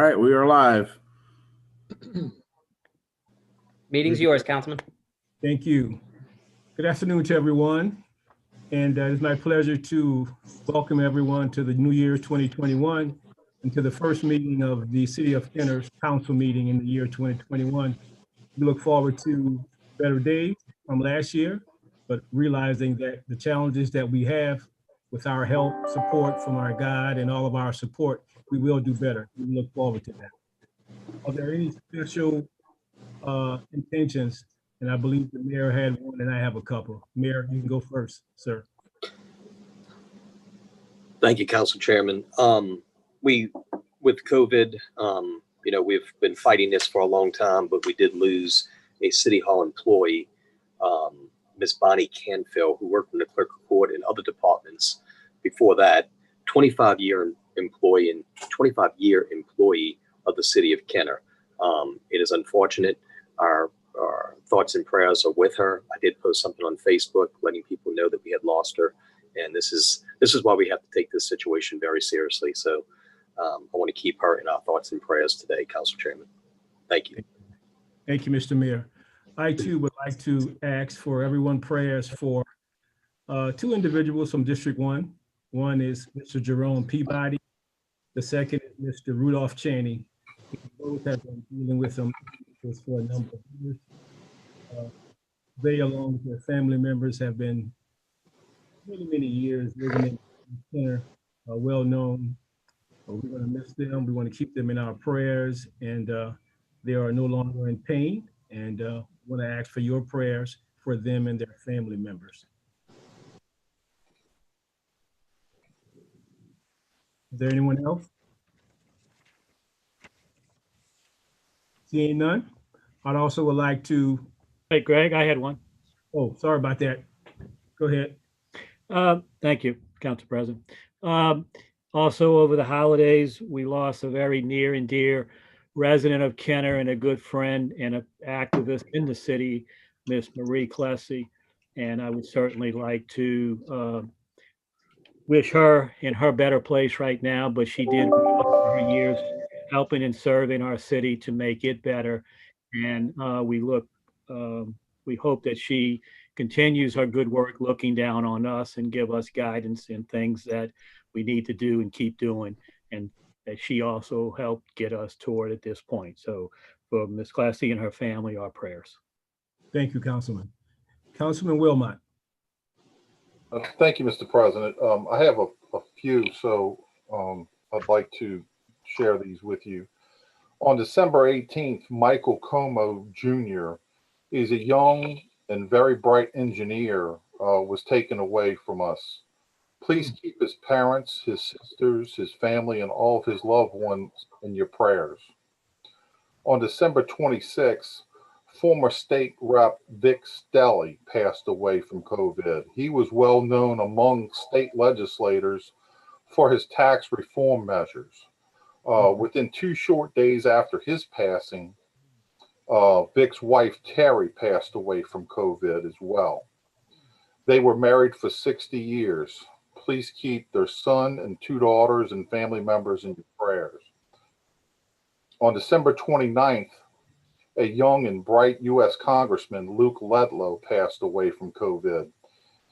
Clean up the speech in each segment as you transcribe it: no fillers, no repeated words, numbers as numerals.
right, we are live. Meeting's yours, Councilman. Thank you. Good afternoon to everyone. And it's my pleasure to welcome everyone to the New Year 2021 and to the first meeting of the City of Kenner's council meeting in the year 2021. We look forward to better days from last year, but realizing that the challenges that we have with our help, support from our God and all of our support, we will do better. We look forward to that. Are there any special intentions? And I believe the mayor had one and I have a couple. Mayor, you can go first, sir. Thank you, Council Chairman. With COVID, we've been fighting this for a long time, but we did lose a City Hall employee, Miss Bonnie Canfield, who worked in the clerk of court and other departments before that, 25-year employee and 25-year employee of the City of Kenner. It is unfortunate. Our thoughts and prayers are with her. I did post something on Facebook letting people know that we had lost her. And this is why we have to take this situation very seriously. So I want to keep her in our thoughts and prayers today, Council Chairman. Thank you. Thank you, Mr. Mayor. I too would like to ask for everyone prayers for two individuals from District 1. One is Mr. Jerome Peabody. The second is Mr. Rudolph Chaney. Both have been dealing with them for a number of years. They, along with their family members, have been many years living in Kenner, well known. We're going to miss them. We want to keep them in our prayers, and they are no longer in pain. And want to ask for your prayers for them and their family members. Is there anyone else? Seeing none, I'd also would like to. Hey, Greg, I had one. Oh, sorry about that. Go ahead. Thank you, Council President. Also, over the holidays, we lost a very near and dear resident of Kenner and a good friend and an activist in the city, Miss Marie Clessy. And I would certainly like to wish her in her better place right now, but she did for her years helping and serving our city to make it better. And we hope that she continues her good work looking down on us and give us guidance in things that we need to do and keep doing, and that she also helped get us toward at this point. So for Ms. Classy and her family, our prayers. Thank you, Councilman. Councilman Wilmot. Thank you, Mr. President. I have a few, so I'd like to share these with you. On December 18th, Michael Como Jr. is a young and very bright engineer, was taken away from us. Please keep his parents, his sisters, his family, and all of his loved ones in your prayers. On December 26th, former state rep Vic Stelly passed away from COVID. He was well known among state legislators for his tax reform measures. Within 2 short days after his passing, Vic's wife, Terry, passed away from COVID as well. They were married for 60 years. Please keep their son and 2 daughters and family members in your prayers. On December 29th, a young and bright U.S. Congressman, Luke Ledlow, passed away from COVID.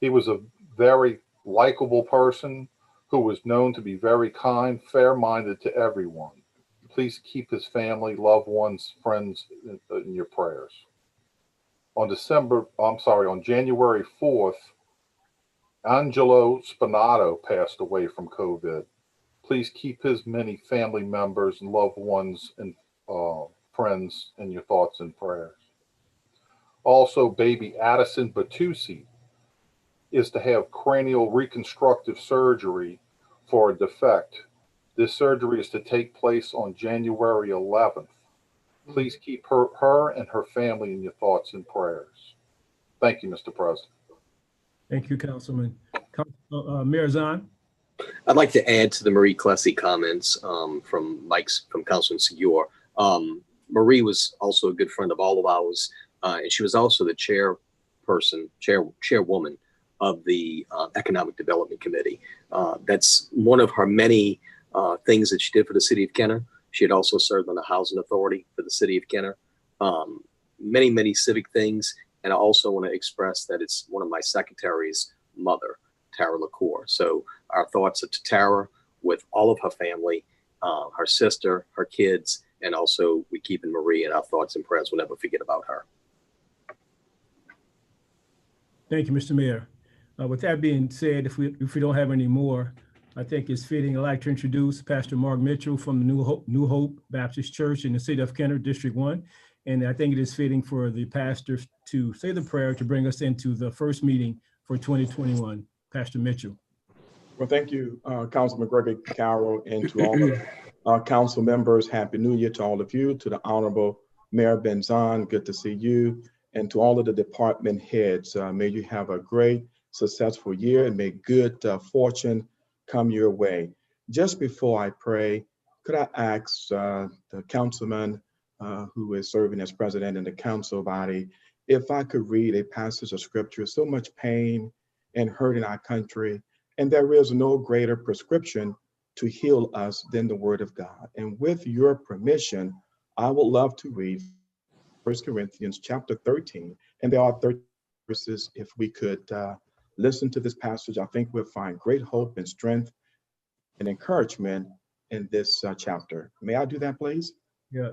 He was a very likable person who was known to be very kind, fair-minded to everyone. Please keep his family, loved ones, friends in your prayers. On January 4th, Angelo Spinato passed away from COVID. Please keep his many family members and loved ones and friends in your thoughts and prayers. Also, baby Addison Batusi is to have cranial reconstructive surgery for a defect. This surgery is to take place on January 11th. Please keep her and her family in your thoughts and prayers. Thank you, Mr. President. Thank you, Councilman. Mayor Zahn. I'd like to add to the Marie Clessy comments from Councilman Segura. Marie was also a good friend of all of ours, and she was also the chairwoman of the Economic Development Committee. That's one of her many things that she did for the city of Kenner. She had also served on the Housing Authority for the city of Kenner. Many, many civic things. And I also want to express that it's one of my secretary's mother, Tara LaCour. So our thoughts are to Tara with all of her family, her sister, her kids, and also we keep in Marie in our thoughts and prayers. We'll never forget about her. Thank you, Mr. Mayor. With that being said, if we don't have any more, I think it's fitting. I'd like to introduce Pastor Mark Mitchell from the New Hope Baptist Church in the city of Kenner, District 1. And I think it is fitting for the pastor to say the prayer to bring us into the first meeting for 2021. Pastor Mitchell. Well, thank you, Councilman Gregory Carroll, and to all of our council members. Happy New Year to all of you, to the Honorable Mayor Benzon, good to see you, and to all of the department heads. May you have a great, successful year, and may good fortune come your way. Just before I pray, could I ask the councilman who is serving as president in the council body, if I could read a passage of scripture? So much pain and hurt in our country, and there is no greater prescription to heal us than the word of God. And with your permission, I would love to read 1 Corinthians chapter 13, and there are 13 verses. If we could listen to this passage, I think we'll find great hope and strength and encouragement in this chapter. May I do that, please? Yeah,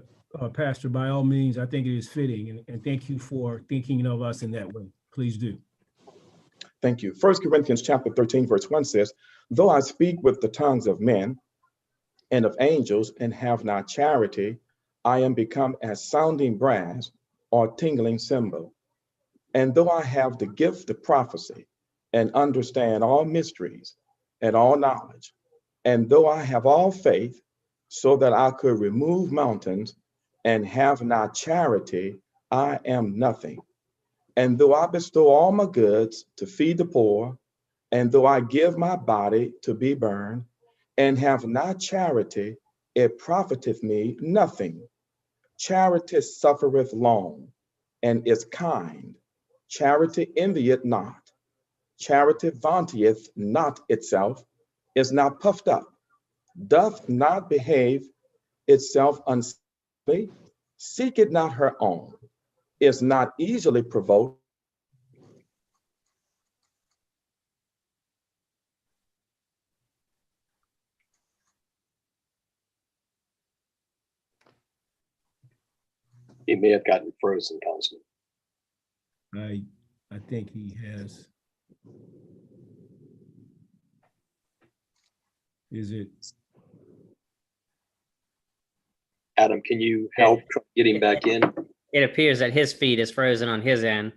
Pastor, by all means, I think it is fitting, and thank you for thinking of us in that way. Please do. Thank you. 1 Corinthians chapter 13, verse 1 says, though I speak with the tongues of men and of angels and have not charity, I am become as sounding brass or tingling cymbal. And though I have the gift of prophecy and understand all mysteries and all knowledge, and though I have all faith so that I could remove mountains and have not charity, I am nothing. And though I bestow all my goods to feed the poor, and though I give my body to be burned, and have not charity, it profiteth me nothing. Charity suffereth long, and is kind. Charity envieth not. Charity vaunteth not itself, is not puffed up, doth not behave itself unseemly, seeketh not her own, is not easily provoked. He may have gotten frozen, Councilman. I think he has. Is it? Adam, can you help get him back in? It appears that his feed is frozen on his end.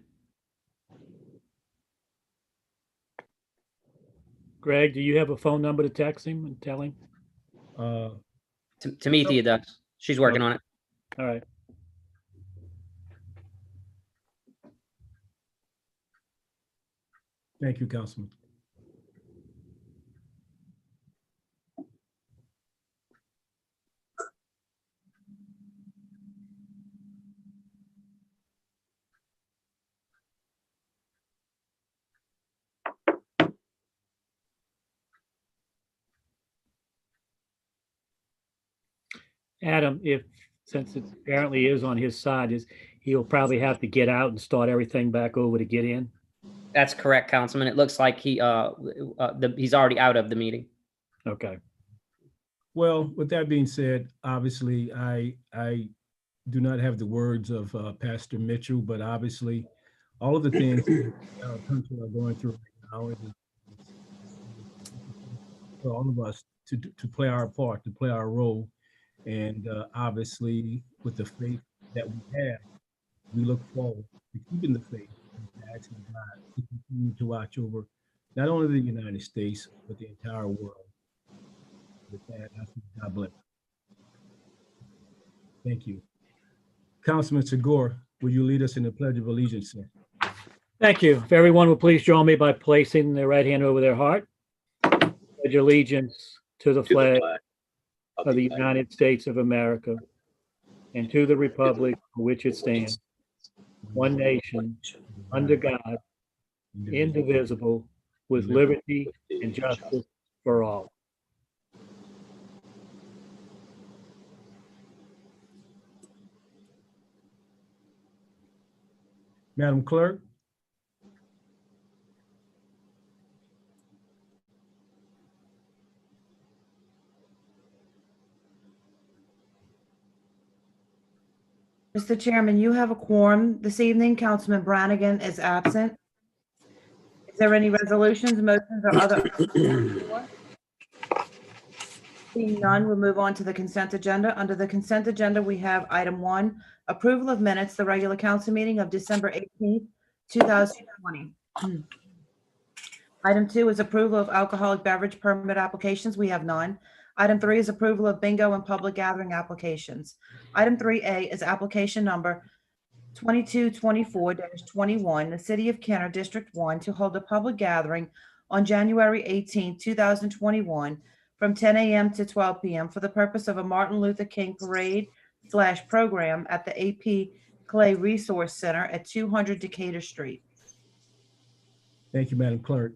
Greg, do you have a phone number to text him and tell him? Tamithia does. She's working on it. All right. Thank you, Councilman. Adam, since it apparently is on his side, he'll probably have to get out and start everything back over to get in. That's correct, Councilman. It looks like he's already out of the meeting. Okay. Well, with that being said, obviously, I do not have the words of Pastor Mitchell, but obviously, all of the things our country are going through right now, it is for all of us to play our part, to play our role. And obviously, with the faith that we have, we look forward to keeping the faith and asking God to continue to watch over not only the United States, but the entire world. With that, I say God bless. Thank you. Councilman Segura, will you lead us in the Pledge of Allegiance, sir? Thank you. If everyone will please join me by placing their right hand over their heart. Pledge allegiance to the flag of the United States of America and to the republic for which it stands, one nation, under God, indivisible, with liberty and justice for all. Madam Clerk? Mr. Chairman, you have a quorum this evening. Councilman Brannigan is absent. Is there any resolutions, motions, or other? Seeing none, we'll move on to the consent agenda. Under the consent agenda, we have item 1, approval of minutes, the regular council meeting of December 18th, 2020. Item 2 is approval of alcoholic beverage permit applications. We have none. Item 3 is approval of bingo and public gathering applications. Item 3A is application number 2224-21, the City of Kenner, District 1, to hold a public gathering on January 18, 2021, from 10 a.m. to 12 p.m. for the purpose of a Martin Luther King parade/program at the AP Clay Resource Center at 200 Decatur Street. Thank you, Madam Clerk.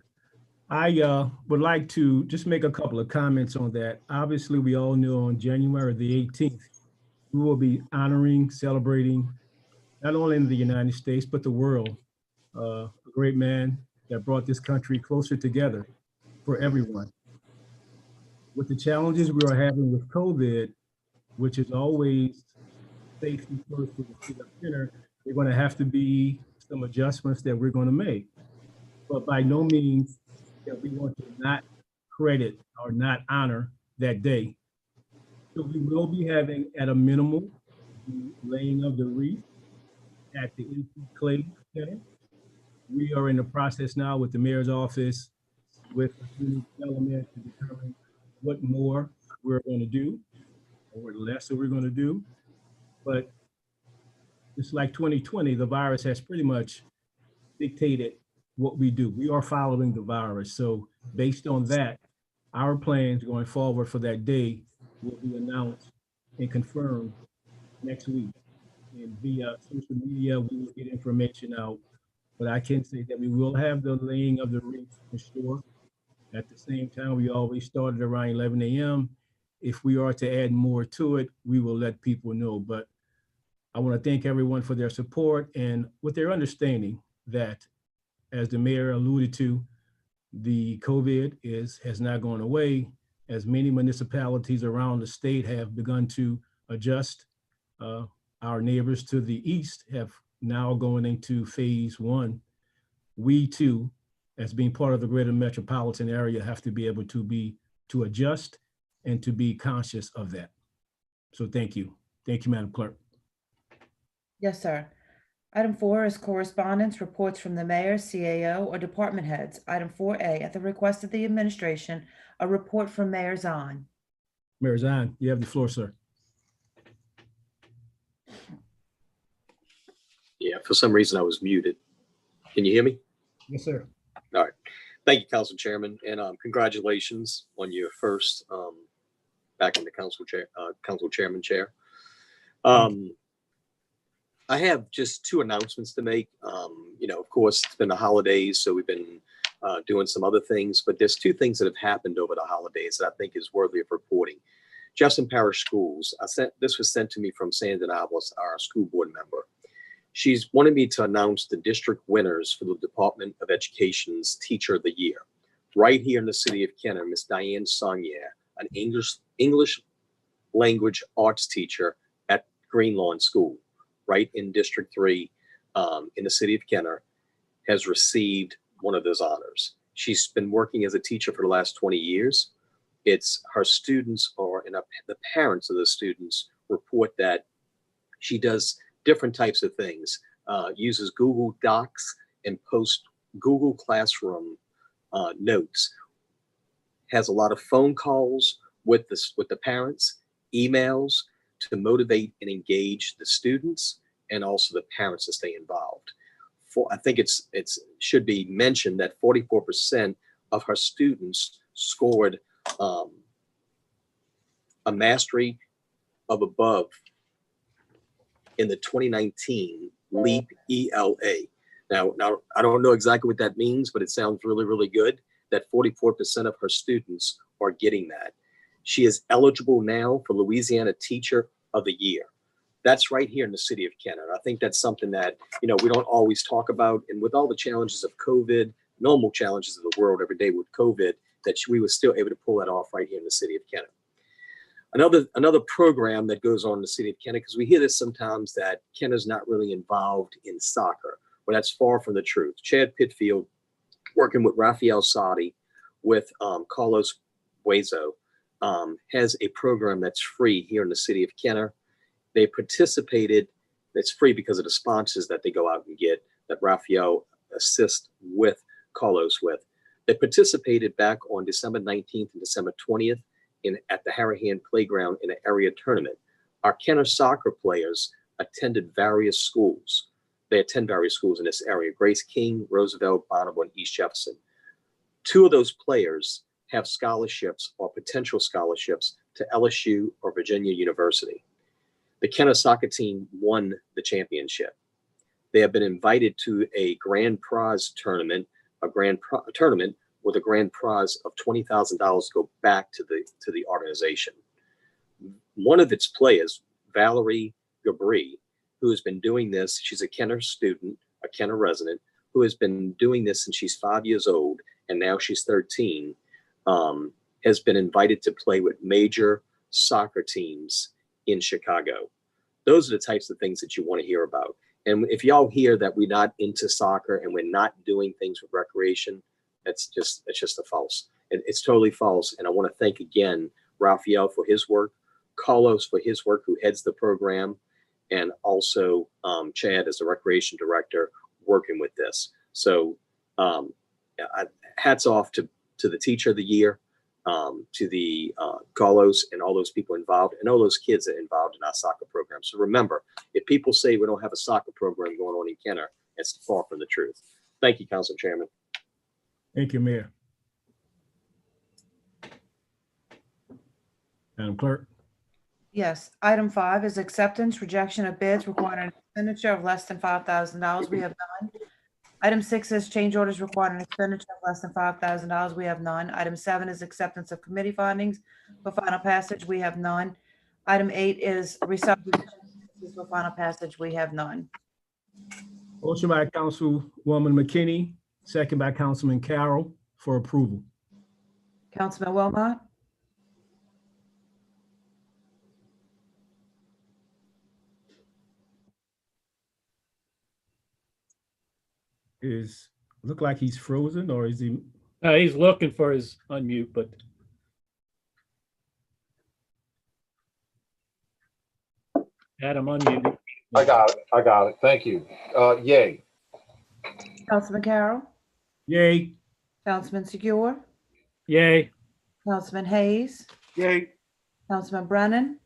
I would like to just make a couple of comments on that. Obviously, we all know on January the 18th, we will be honoring, celebrating, not only in the United States, but the world, a great man that brought this country closer together for everyone. With the challenges we are having with COVID, which is always safety first for the City of Kenner, there are going to have to be some adjustments that we're going to make. But by no means that we want to not credit or not honor that day. So we will be having, at a minimum, the laying of the wreath at the AP Clay Center. We are in the process now with the mayor's office, with the community development, to determine what more we're going to do or what less we're going to do. But it's like 2020, the virus has pretty much dictated what we do. We are following the virus. So based on that, our plans going forward for that day will be announced and confirmed next week. And via social media, we will get information out. But I can say that we will have the laying of the wreath for sure. At the same time, we always started around 11 a.m. If we are to add more to it, we will let people know. But I want to thank everyone for their support and with their understanding that, as the mayor alluded to, the COVID has not gone away, as many municipalities around the state have begun to adjust. Our neighbors to the east have now going into phase 1. We too, as being part of the greater metropolitan area, have to be able to adjust and to be conscious of that. So thank you. Thank you, Madam Clerk. Yes, sir. Item 4 is correspondence, reports from the mayor, CAO, or department heads. Item 4A, at the request of the administration, a report from Mayor Zahn. Mayor Zahn, you have the floor, sir. Yeah, for some reason I was muted. Can you hear me? Yes, sir. All right. Thank you, Council Chairman, and congratulations on your first back in the Council Chairman chair. I have just 2 announcements to make. Of course, it's been the holidays, so we've been doing some other things, but there's 2 things that have happened over the holidays that I think is worthy of reporting. Jefferson Parish Schools, this was sent to me from Sandra Navas, our school board member. She's wanted me to announce the district winners for the Department of Education's Teacher of the Year. Right here in the City of Kenner, Miss Diane Saunier, an English language arts teacher at Green Lawn School, right in District 3 in the City of Kenner, has received one of those honors. She's been working as a teacher for the last 20 years. It's her students the parents of the students report that she does different types of things, uses Google Docs and posts Google Classroom notes, has a lot of phone calls with the parents, emails to motivate and engage the students and also the parents to stay involved. I think it should be mentioned that 44% of her students scored a mastery of above in the 2019 LEAP ELA. Now, I don't know exactly what that means, but it sounds really, really good that 44% of her students are getting that. She is eligible now for Louisiana Teacher of the Year. That's right here in the city of Kenner. I think that's something that, we don't always talk about. And with all the challenges of COVID, normal challenges of the world every day with COVID, that we were still able to pull that off right here in the city of Kenner. Another program that goes on in the city of Kenner, because we hear this sometimes that Kenner's not really involved in soccer. Well, that's far from the truth. Chad Pitfield, working with Rafael Sadi, with Carlos Buezo, has a program that's free here in the city of Kenner. They participated, it's free because of the sponsors that they go out and get, that Rafael assists with Carlos with. They participated back on December 19th and December 20th at the Harahan Playground in an area tournament. Our Kenner soccer players attended various schools. They attend various schools in this area: Grace King, Roosevelt, Bonneville, and East Jefferson. 2 of those players have scholarships or potential scholarships to LSU or Virginia University. The Kenner soccer team won the championship. They have been invited to a grand prize tournament, tournament with a grand prize of $20,000 to go back to the organization. One of its players, Valerie Gabri, who has been doing this, she's a Kenner student, a Kenner resident, who has been doing this since she's 5 years old, and now she's 13, has been invited to play with major soccer teams in Chicago. Those are the types of things that you want to hear about. And if y'all hear that we're not into soccer and we're not doing things with recreation, it's just a false. It's totally false. And I want to thank again Rafael for his work, Carlos for his work, who heads the program, and also Chad as the recreation director working with this. So hats off to the teacher of the year, to the Carlos and all those people involved, and all those kids that are involved in our soccer program. So remember, if people say we don't have a soccer program going on in Kenner, it's far from the truth. Thank you, Council Chairman. Thank you, Mayor. Madam Clerk. Yes. Item 5 is acceptance, rejection of bids requiring an expenditure of less than $5,000. We have none. Item 6 is change orders requiring an expenditure of less than $5,000. We have none. Item 7 is acceptance of committee findings for final passage. We have none. Item 8 is re-subdivision for final passage. We have none. Motion by Councilwoman McKinney, second by Councilman Carroll for approval. Councilman Wilmot? Look like he's frozen, or is he? He's looking for his unmute, but. Adam, unmute. I got it. Thank you. Yay. Councilman Carroll? Yay. Councilman Segura? Yay. Councilman Hayes? Yay. Councilman Brennan?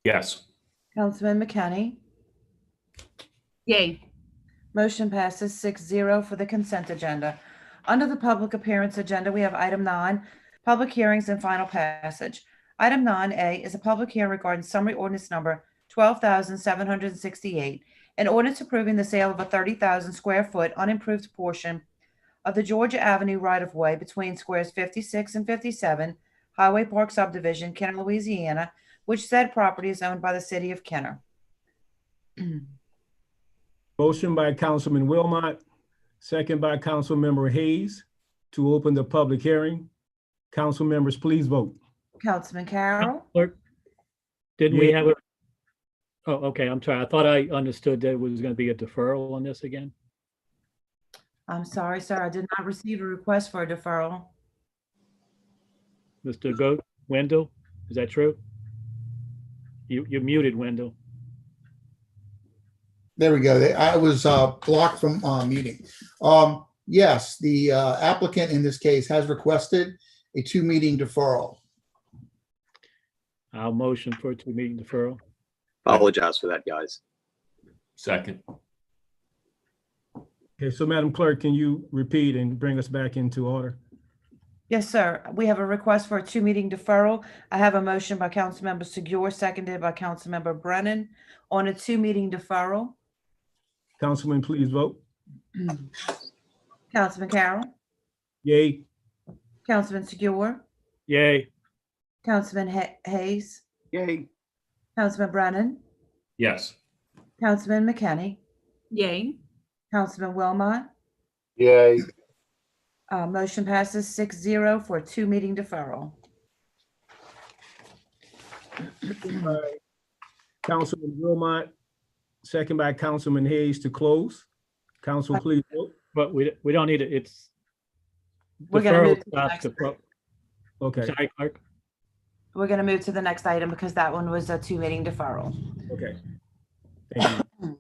Yes. Councilman McKinney? Yay. Motion passes 6-0 for the consent agenda. Under the public appearance agenda, we have item 9, public hearings and final passage. Item 9A is a public hearing regarding summary ordinance number 12,768, an ordinance approving the sale of a 30,000 square foot unimproved portion of the Georgia Avenue right-of-way between squares 56 and 57, Highway Park Subdivision, Kenner, Louisiana, which said property is owned by the city of Kenner. Motion by Councilman Wilmot, second by Councilmember Hayes to open the public hearing. Council members, please vote. Councilman Carroll? Clerk, didn't we Yeah. have a? Oh, okay. I'm sorry. I thought I understood that it was going to be a deferral on this again. I'm sorry, sir. I did not receive a request for a deferral. Mr. Wendell, is that true? You're muted, Wendell. There we go. I was blocked from muting. Yes, the applicant in this case has requested a 2-meeting deferral. I'll motion for a 2-meeting deferral. Apologize for that, guys. Second. Okay, so Madam Clerk, can you repeat and bring us back into order? Yes, sir. We have a request for a 2-meeting deferral. I have a motion by Councilmember Segura, seconded by Councilmember Brennan on a 2-meeting deferral. Councilman, please vote. Councilman Carroll? Yay. Councilman Segura? Yay. Councilman Hayes? Yay. Councilman Brennan? Yes. Councilman McKinney, Yay. Councilman Wilmot. Yay. Motion passes 6-0 for a 2-meeting deferral. Councilman Wilmot, second by Councilman Hayes to close. Council, please vote. But we don't need it. It's. We're gonna deferral move to the stops next the pro- Okay, Sorry, Clerk. We're going to move to the next item because that one was a 2-meeting deferral. okay. Thank you.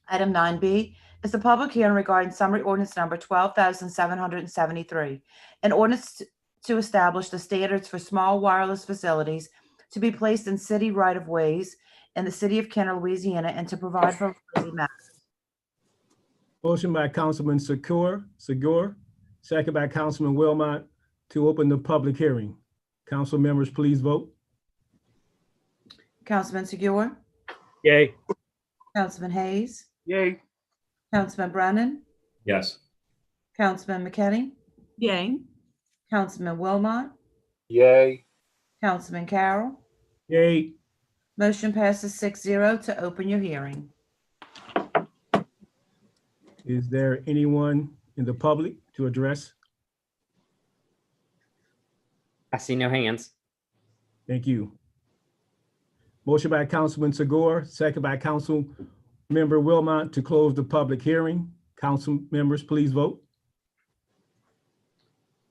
Item 9B is the public hearing regarding summary ordinance number 12,773. An ordinance to establish the standards for small wireless facilities to be placed in city right-of-ways in the city of Kenner, Louisiana, and to provide for related matters. Motion by Councilman Segura, second by Councilman Wilmot to open the public hearing. Council members, please vote. Councilman Segura, Yay. Councilman Hayes, Yay. Councilman Brennan, Yes. Councilman McKinney, Yay. Councilman Wilmot, Yay. Councilman Carroll. Yay. Motion passes 6-0 to open your hearing. Is there anyone in the public to address? I see no hands. Thank you. Motion by Councilman Segura, second by Council Member Wilmot to close the public hearing. Council members, please vote.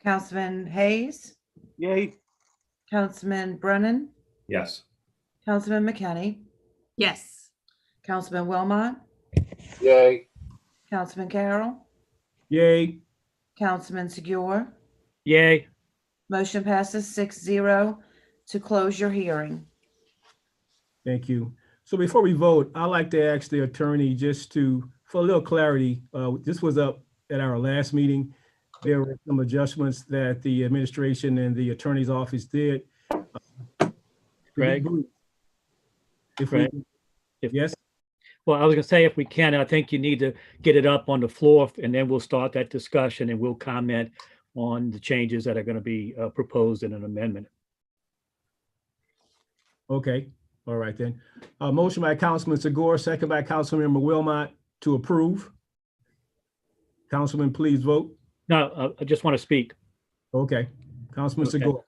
Councilman Hayes, Yay. Councilman Brennan, Yes. Councilman McKinney, Yes. Councilman Wilmot, Yay. Councilman Carroll, Yay. Councilman Segura. Yay. Motion passes 6-0 to close your hearing. Thank you. So before we vote, I'd like to ask the attorney just to, for a little clarity, this was up at our last meeting. There were some adjustments that the administration and the attorney's office did. Greg? If Greg? we, yes, Well, I was gonna say, if we can, I think you need to get it up on the floor and then we'll start that discussion and we'll comment on the changes that are gonna be proposed in an amendment. okay, all right then. Motion by Councilman Segura, second by Councilmember Wilmot to approve. Councilman, please vote. No, I just want to speak. Okay, Councilman Okay. Segura.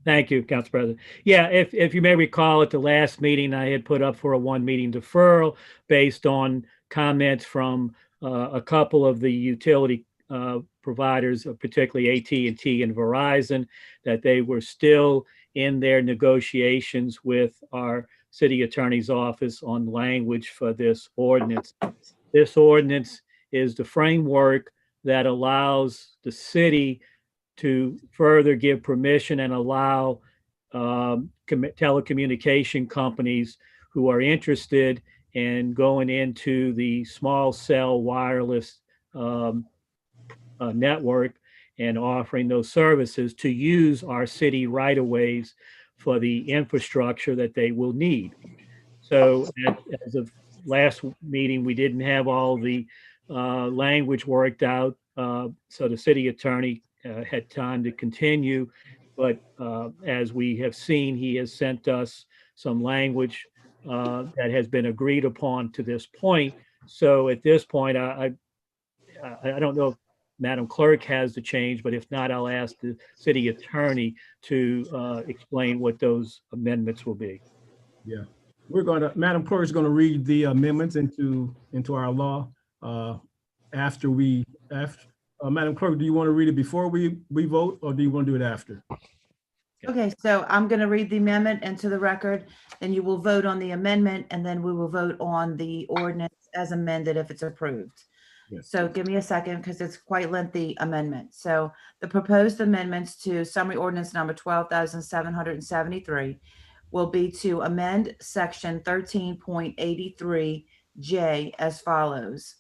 Thank you, Council President. Yeah, if you may recall, at the last meeting, I had put up for a 1-meeting deferral based on comments from a couple of the utility providers, particularly AT&T and Verizon, that they were still in their negotiations with our city attorney's office on language for this ordinance. This ordinance is the framework that allows the city to further give permission and allow telecommunication companies who are interested in going into the small cell wireless network and offering those services to use our city right-of-ways for the infrastructure that they will need. So as of last meeting, we didn't have all the language worked out. So the city attorney had time to continue, but as we have seen, he has sent us some language that has been agreed upon to this point. So at this point, I don't know if Madam Clerk has the change, but if not, I'll ask the city attorney to explain what those amendments will be. Yeah, Madam Clerk is going to read the amendments into our law after Madam Clerk, do you want to read it before we vote, or do you want to do it after? Okay, so I'm going to read the amendment into the record, then you will vote on the amendment, and then we will vote on the ordinance as amended if it's approved. Yes. So give me a second because it's quite lengthy amendment. So the proposed amendments to summary ordinance number 12,773 will be to amend section 13.83J as follows.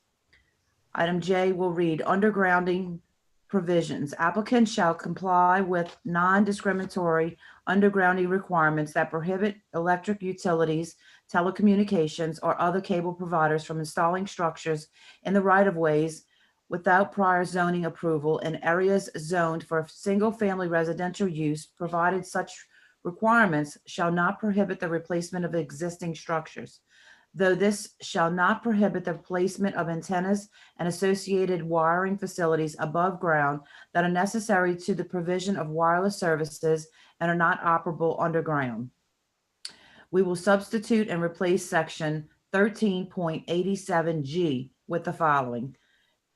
Item J will read undergrounding provisions. Applicants shall comply with non-discriminatory undergrounding requirements that prohibit electric utilities, telecommunications, or other cable providers from installing structures in the right-of-ways without prior zoning approval in areas zoned for single-family residential use, provided such requirements shall not prohibit the replacement of existing structures. though this shall not prohibit the placement of antennas and associated wiring facilities above ground that are necessary to the provision of wireless services and are not operable underground. We will substitute and replace section 13.87G with the following.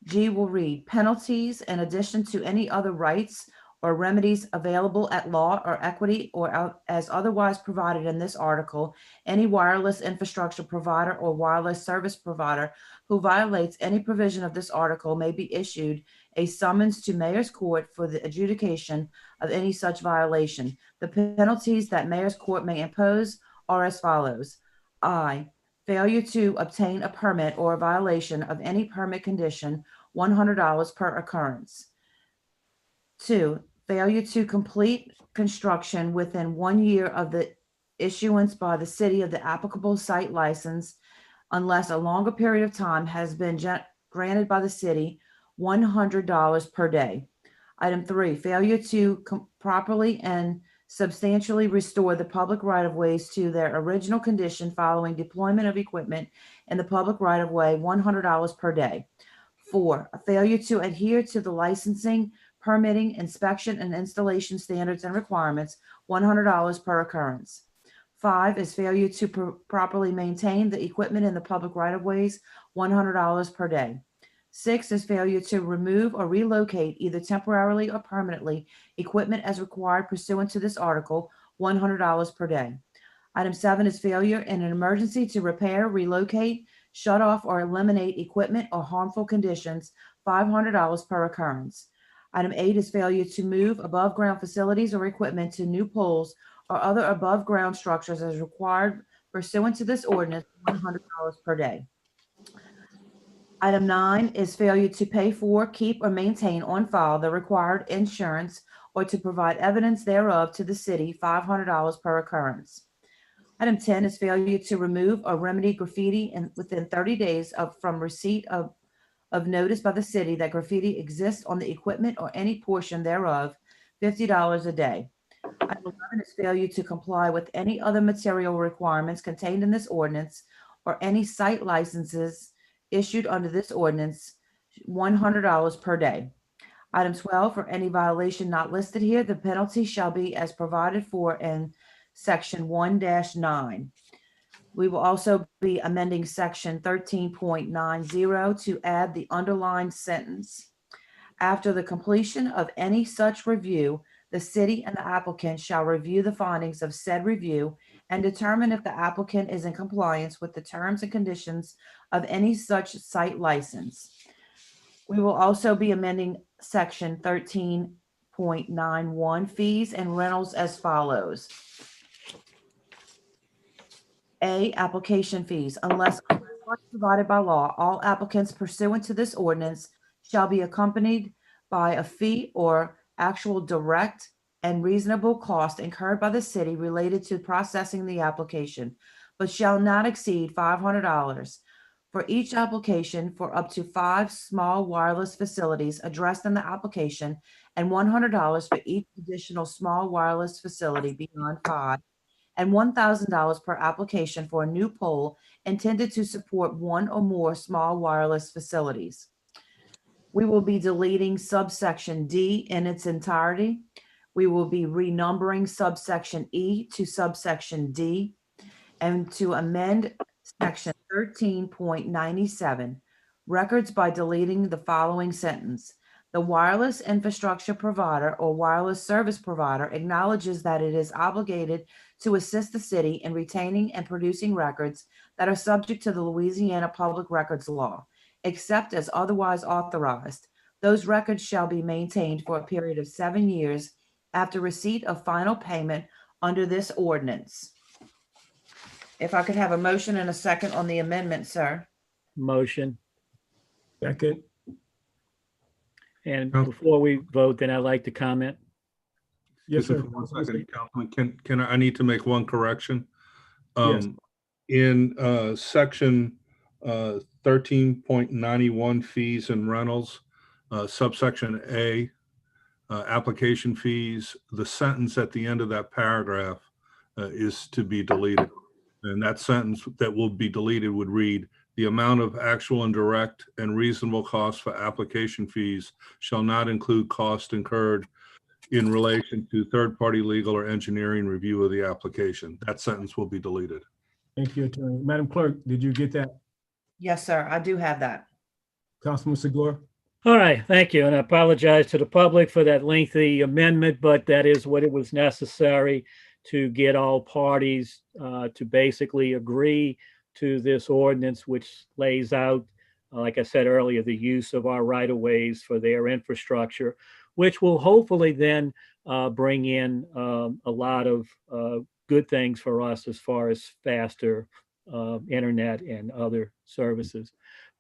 G will read, penalties in addition to any other rights or remedies available at law or equity or as otherwise provided in this article, any wireless infrastructure provider or wireless service provider who violates any provision of this article may be issued a summons to Mayor's Court for the adjudication of any such violation. The penalties that Mayor's Court may impose are as follows. I, failure to obtain a permit or a violation of any permit condition, $100 per occurrence. 2, failure to complete construction within 1 year of the issuance by the city of the applicable site license, unless a longer period of time has been granted by the city, $100 per day. Item 3, failure to properly and substantially restore the public right-of-ways to their original condition following deployment of equipment in the public right-of-way, $100 per day. 4, a failure to adhere to the licensing, permitting, inspection, and installation standards and requirements, $100 per occurrence. 5 is failure to properly maintain the equipment in the public right-of-ways, $100 per day. 6 is failure to remove or relocate, either temporarily or permanently, equipment as required pursuant to this article, $100 per day. Item 7 is failure in an emergency to repair, relocate, shut off, or eliminate equipment or harmful conditions, $500 per occurrence. Item 8 is failure to move above-ground facilities or equipment to new poles or other above-ground structures as required pursuant to this ordinance, $100 per day. Item 9 is failure to pay for, keep, or maintain on file the required insurance or to provide evidence thereof to the city, $500 per occurrence. Item 10 is failure to remove or remedy graffiti within 30 days from receipt of notice by the city that graffiti exists on the equipment or any portion thereof, $50 a day. Item 11 is failure to comply with any other material requirements contained in this ordinance or any site licenses issued under this ordinance, $100 per day. Item 12, for any violation not listed here, the penalty shall be as provided for in section 1-9. We will also be amending section 13.90 to add the underlined sentence. After the completion of any such review, the city and the applicant shall review the findings of said review and determine if the applicant is in compliance with the terms and conditions of any such site license. We will also be amending section 13.91 fees and rentals as follows. A, application fees. Unless otherwise provided by law, all applicants pursuant to this ordinance shall be accompanied by a fee or actual direct and reasonable cost incurred by the city related to processing the application, but shall not exceed $500 for each application for up to 5 small wireless facilities addressed in the application, and $100 for each additional small wireless facility beyond 5, and $1,000 per application for a new pole intended to support 1 or more small wireless facilities. We will be deleting subsection D in its entirety. We will be renumbering subsection E to subsection D, and to amend section 13.97, records, by deleting the following sentence. The wireless infrastructure provider or wireless service provider acknowledges that it is obligated to assist the city in retaining and producing records that are subject to the Louisiana Public Records Law, except as otherwise authorized. Those records shall be maintained for a period of 7 years after receipt of final payment under this ordinance. If I could have a motion and a second on the amendment, sir. Motion. Second. And before we vote, then I'd like to comment. Yes, sir. For 1 second, Councilman, I need to make one correction. Yes. In section 13.91 fees and rentals, subsection A, application fees, the sentence at the end of that paragraph is to be deleted. And that sentence that will be deleted would read, the amount of actual and direct and reasonable costs for application fees shall not include cost incurred in relation to third-party legal or engineering review of the application. That sentence will be deleted. Thank you, Attorney. Madam Clerk, did you get that? Yes, sir, I do have that. Councilman Segura? All right, thank you. And I apologize to the public for that lengthy amendment, but that is what it was necessary to get all parties to basically agree to this ordinance, which lays out, like I said earlier, the use of our right-of-ways for their infrastructure, which will hopefully then bring in a lot of good things for us as far as faster internet and other services.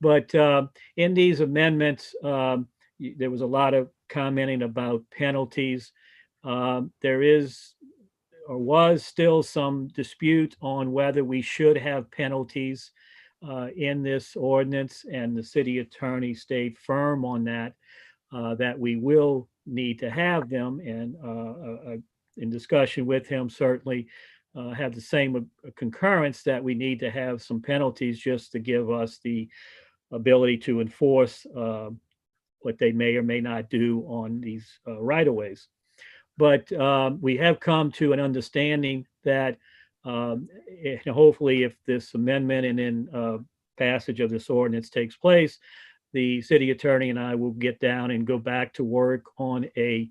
But in these amendments, there was a lot of commenting about penalties. There is or was still some dispute on whether we should have penalties in this ordinance, and the city attorney stayed firm on that, that we will need to have them. And in discussion with him, certainly have the same concurrence that we need to have some penalties just to give us the ability to enforce what they may or may not do on these right-of-ways. But we have come to an understanding that hopefully if this amendment and then passage of this ordinance takes place, the city attorney and I will get down and go back to work on a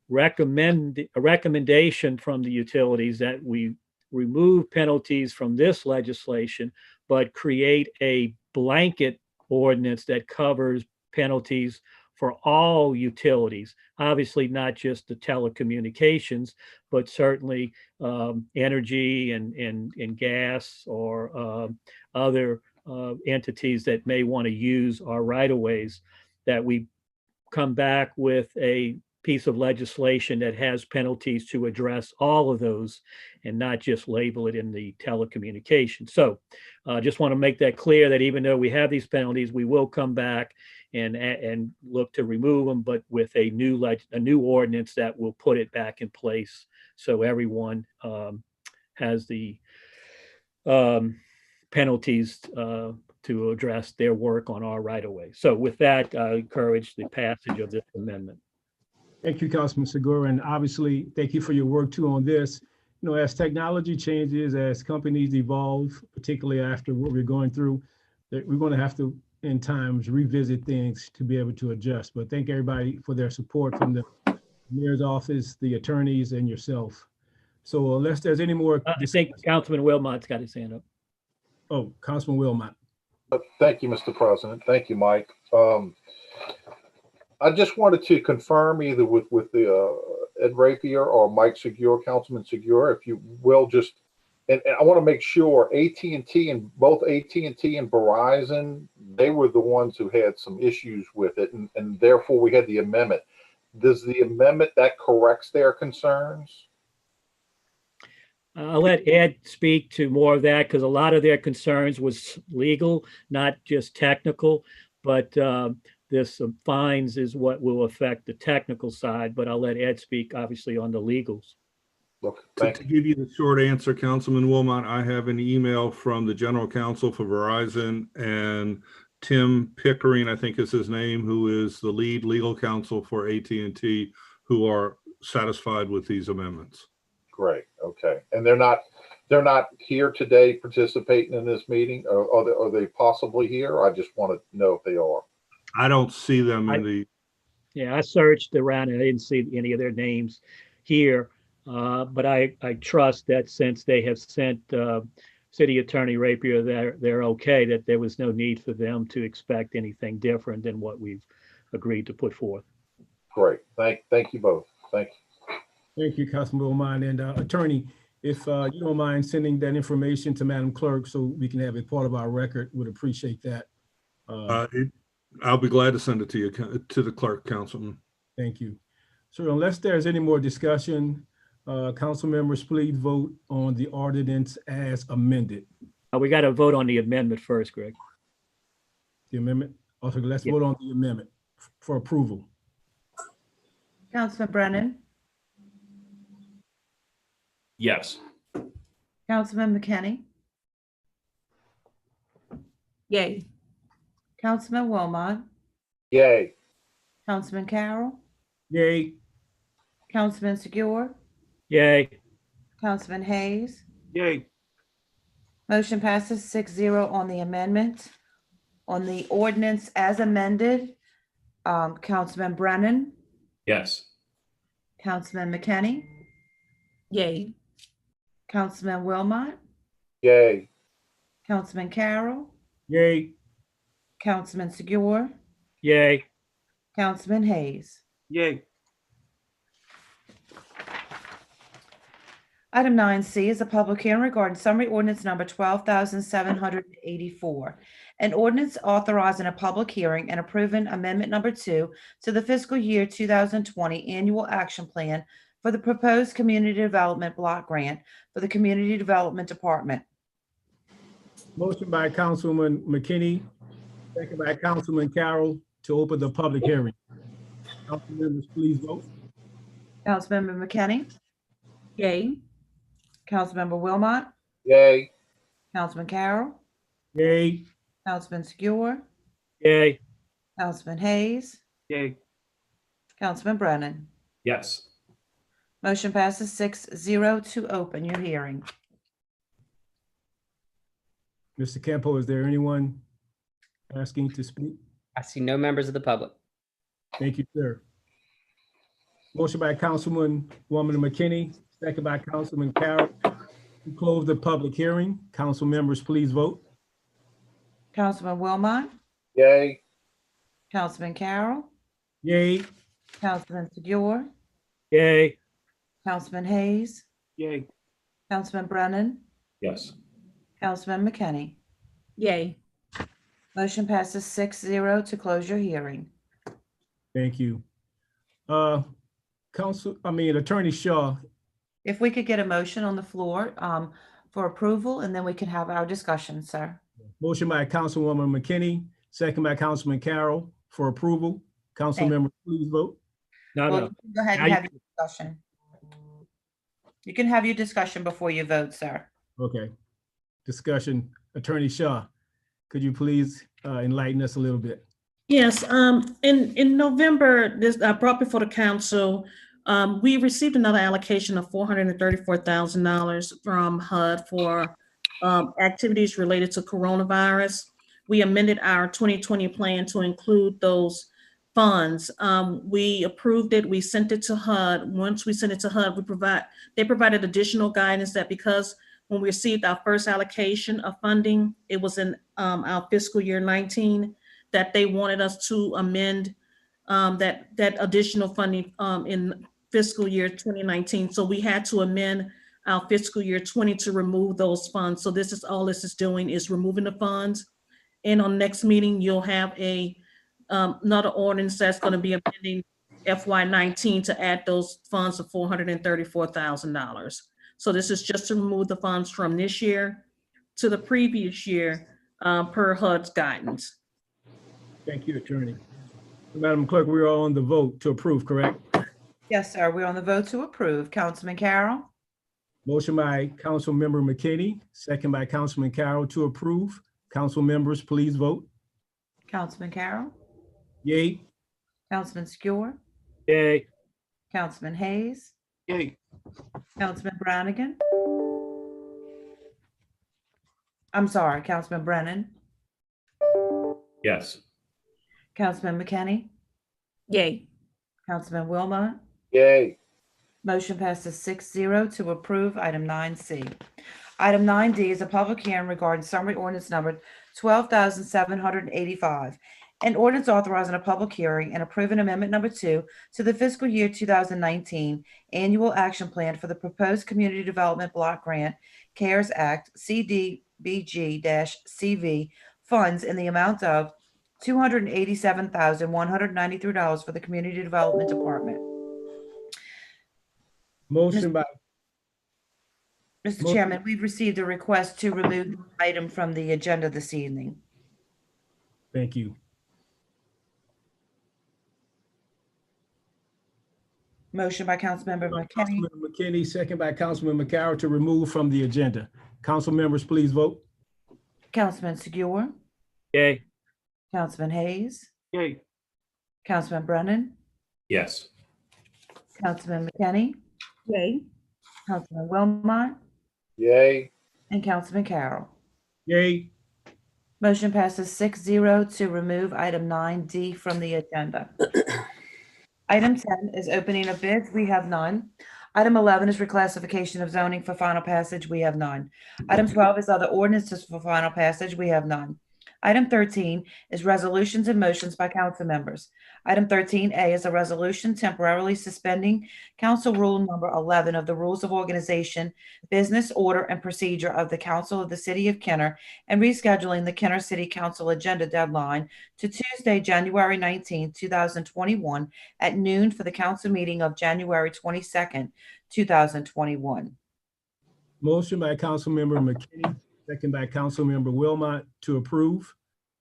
recommendation from the utilities that we remove penalties from this legislation, but create a blanket ordinance that covers penalties for all utilities, obviously not just the telecommunications, but certainly energy and gas or other entities that may want to use our right-of-ways, that we come back with a piece of legislation that has penalties to address all of those and not just label it in the telecommunications. So just want to make that clear that even though we have these penalties, we will come back and look to remove them, but with a new ordinance that will put it back in place so everyone has the penalties to address their work on our right-of-way. So with that, I encourage the passage of this amendment. Thank you, Councilman Segura, and obviously, thank you for your work too on this. You know, as technology changes, as companies evolve, particularly after what we're going through, that we're going to have to, in times, revisit things to be able to adjust. But thank everybody for their support from the mayor's office, the attorneys, and yourself. So unless there's any more, I think Councilman Wilmot's got his hand up. Oh, Councilman Wilmot. Thank you, Mr. President. Thank you, Mike. I just wanted to confirm either with the Ed Rapier or Mike Segura, Councilman Segura, if you will, just, and I want to make sure AT&T and both AT&T and Verizon, they were the ones who had some issues with it, and therefore we had the amendment. Does the amendment that corrects their concerns? I'll let Ed speak to more of that because a lot of their concerns was legal, not just technical, but this fines is what will affect the technical side, but I'll let Ed speak obviously on the legals. Look, To give you the short answer, Councilman Wilmot, I have an email from the general counsel for Verizon and Tim Pickering, I think is his name, who is the lead legal counsel for AT&T, who are satisfied with these amendments. Great. Okay. And they're not here today participating in this meeting, or are they possibly here? I just want to know if they are. I don't see them in the. Yeah, I searched around and I didn't see any of their names here, but I trust that since they have sent City Attorney Rapier, they're okay, that there was no need for them to expect anything different than what we've agreed to put forth. Great. Thank you both. Thank you. Thank you, Councilman Wilmot. And Attorney, if you don't mind sending that information to Madam Clerk so we can have it part of our record, would appreciate that. I'll be glad to send it to you, to the clerk, Councilman. Thank you. So unless there's any more discussion, council members, please vote on the ordinance as amended. We got to vote on the amendment first, Greg. The amendment. Also, let's vote on the amendment for approval. Councilman Brennan, Yes. Councilman McKinney, Yay. Councilman Wilmot, Yay. Councilman Carroll, Yay. Councilman Segura, Yay. Councilman Hayes. Yay. Motion passes 6-0 on the amendment. On the ordinance as amended, Councilman Brennan, Yes. Councilman McKinney, Yay. Councilman Wilmot, Yay. Councilman Carroll, Yay. Councilman Segura, Yay. Councilman Hayes. Yay. Item 9C is a public hearing regarding summary ordinance number 12,784. An ordinance authorizing a public hearing and approving amendment number 2 to the fiscal year 2020 annual action plan for the proposed community development block grant for the Community Development Department. Motion by Councilman McKinney, second by Councilman Carroll to open the public hearing. Council members, please vote. Councilmember McKinney, Yay. Councilmember Wilmot, Yay. Councilman Carroll, Yay. Councilman Segura, Yay. Councilman Hayes, Yay. Councilman Brennan. Yes. Motion passes 6-0 to open your hearing. Mr. Campo, is there anyone asking to speak? I see no members of the public. Thank you, sir. Motion by Councilwoman McKinney, second by Councilman Carroll to close the public hearing. Council members, please vote. Councilman Wilmot, Yay. Councilman Carroll, Yay. Councilman Segura, Yay. Councilman Hayes, Yay. Councilman Brennan, Yes. Councilman McKinney. Yay. Motion passes 6-0 to close your hearing. Thank you. Attorney Shaw, If we could get a motion on the floor for approval, and then we can have our discussion, sir. motion by Councilwoman McKinney, second by Councilman Carroll for approval. Council Thank you. members, please vote. No, Well, no. you can go ahead Now and you- have your discussion. You can have your discussion before you vote, sir. Okay. Discussion. Attorney Shaw, could you please enlighten us a little bit? Yes, in November, this I brought before the council, we received another allocation of $434,000 from HUD for activities related to coronavirus. We amended our 2020 plan to include those funds. We approved it, we sent it to HUD. Once we sent it to HUD, they provided additional guidance that because when we received our first allocation of funding, it was in our fiscal year 19, that they wanted us to amend that additional funding in fiscal year 2019. So we had to amend our fiscal year 20 to remove those funds. So this is all this is doing is removing the funds. And on next meeting, you'll have another ordinance that's going to be amending FY19 to add those funds of $434,000. So this is just to remove the funds from this year to the previous year per HUD's guidance. Thank you, Attorney. Madam Clerk, we are on the vote to approve, correct? Yes, sir. We're on the vote to approve. Councilman Carroll, Motion by Councilmember McKinney, second by Councilman Carroll to approve. Council members, please vote. Councilman Carroll, Yay. Councilman Segura, Yay. Councilman Hayes, Yay. Councilman Brannigan. I'm sorry, Councilman Brennan, Yes. Councilman McKinney, Yay. Councilman Wilmot. Yay. Motion passes 6-0 to approve item 9C. Item 9D is a public hearing regarding summary ordinance number 12,785. An ordinance authorizing a public hearing and approving amendment number 2 to the fiscal year 2019 annual action plan for the proposed community development block grant CARES Act CDBG-CV funds in the amount of $287,193 for the Community Development Department. Motion by, Mr. Chairman, we've received a request to remove the item from the agenda this evening. thank you. Motion by Councilmember McKinney, Councilman McKinney, second by Councilman McCarroll to remove from the agenda. Council members, please vote. Councilman Segura, Yay. Councilman Hayes, Yay. Councilman Brennan, Yes. Councilman McKinney, Yay. Councilman Wilmot, Yay. and Councilman Carroll. Yay. Motion passes 6-0 to remove item 9D from the agenda. Item 10 is opening of bids. We have none. Item 11 is reclassification of zoning for final passage. We have none. Item 12 is other ordinances for final passage. We have none. Item 13 is resolutions and motions by council members. Item 13A is a resolution temporarily suspending Council Rule Number 11 of the Rules of Organization, Business Order and Procedure of the Council of the City of Kenner and rescheduling the Kenner City Council agenda deadline to Tuesday, January 19, 2021 at noon for the council meeting of January 22nd, 2021. Motion by Councilmember McKinney, second by Councilmember Wilmot to approve.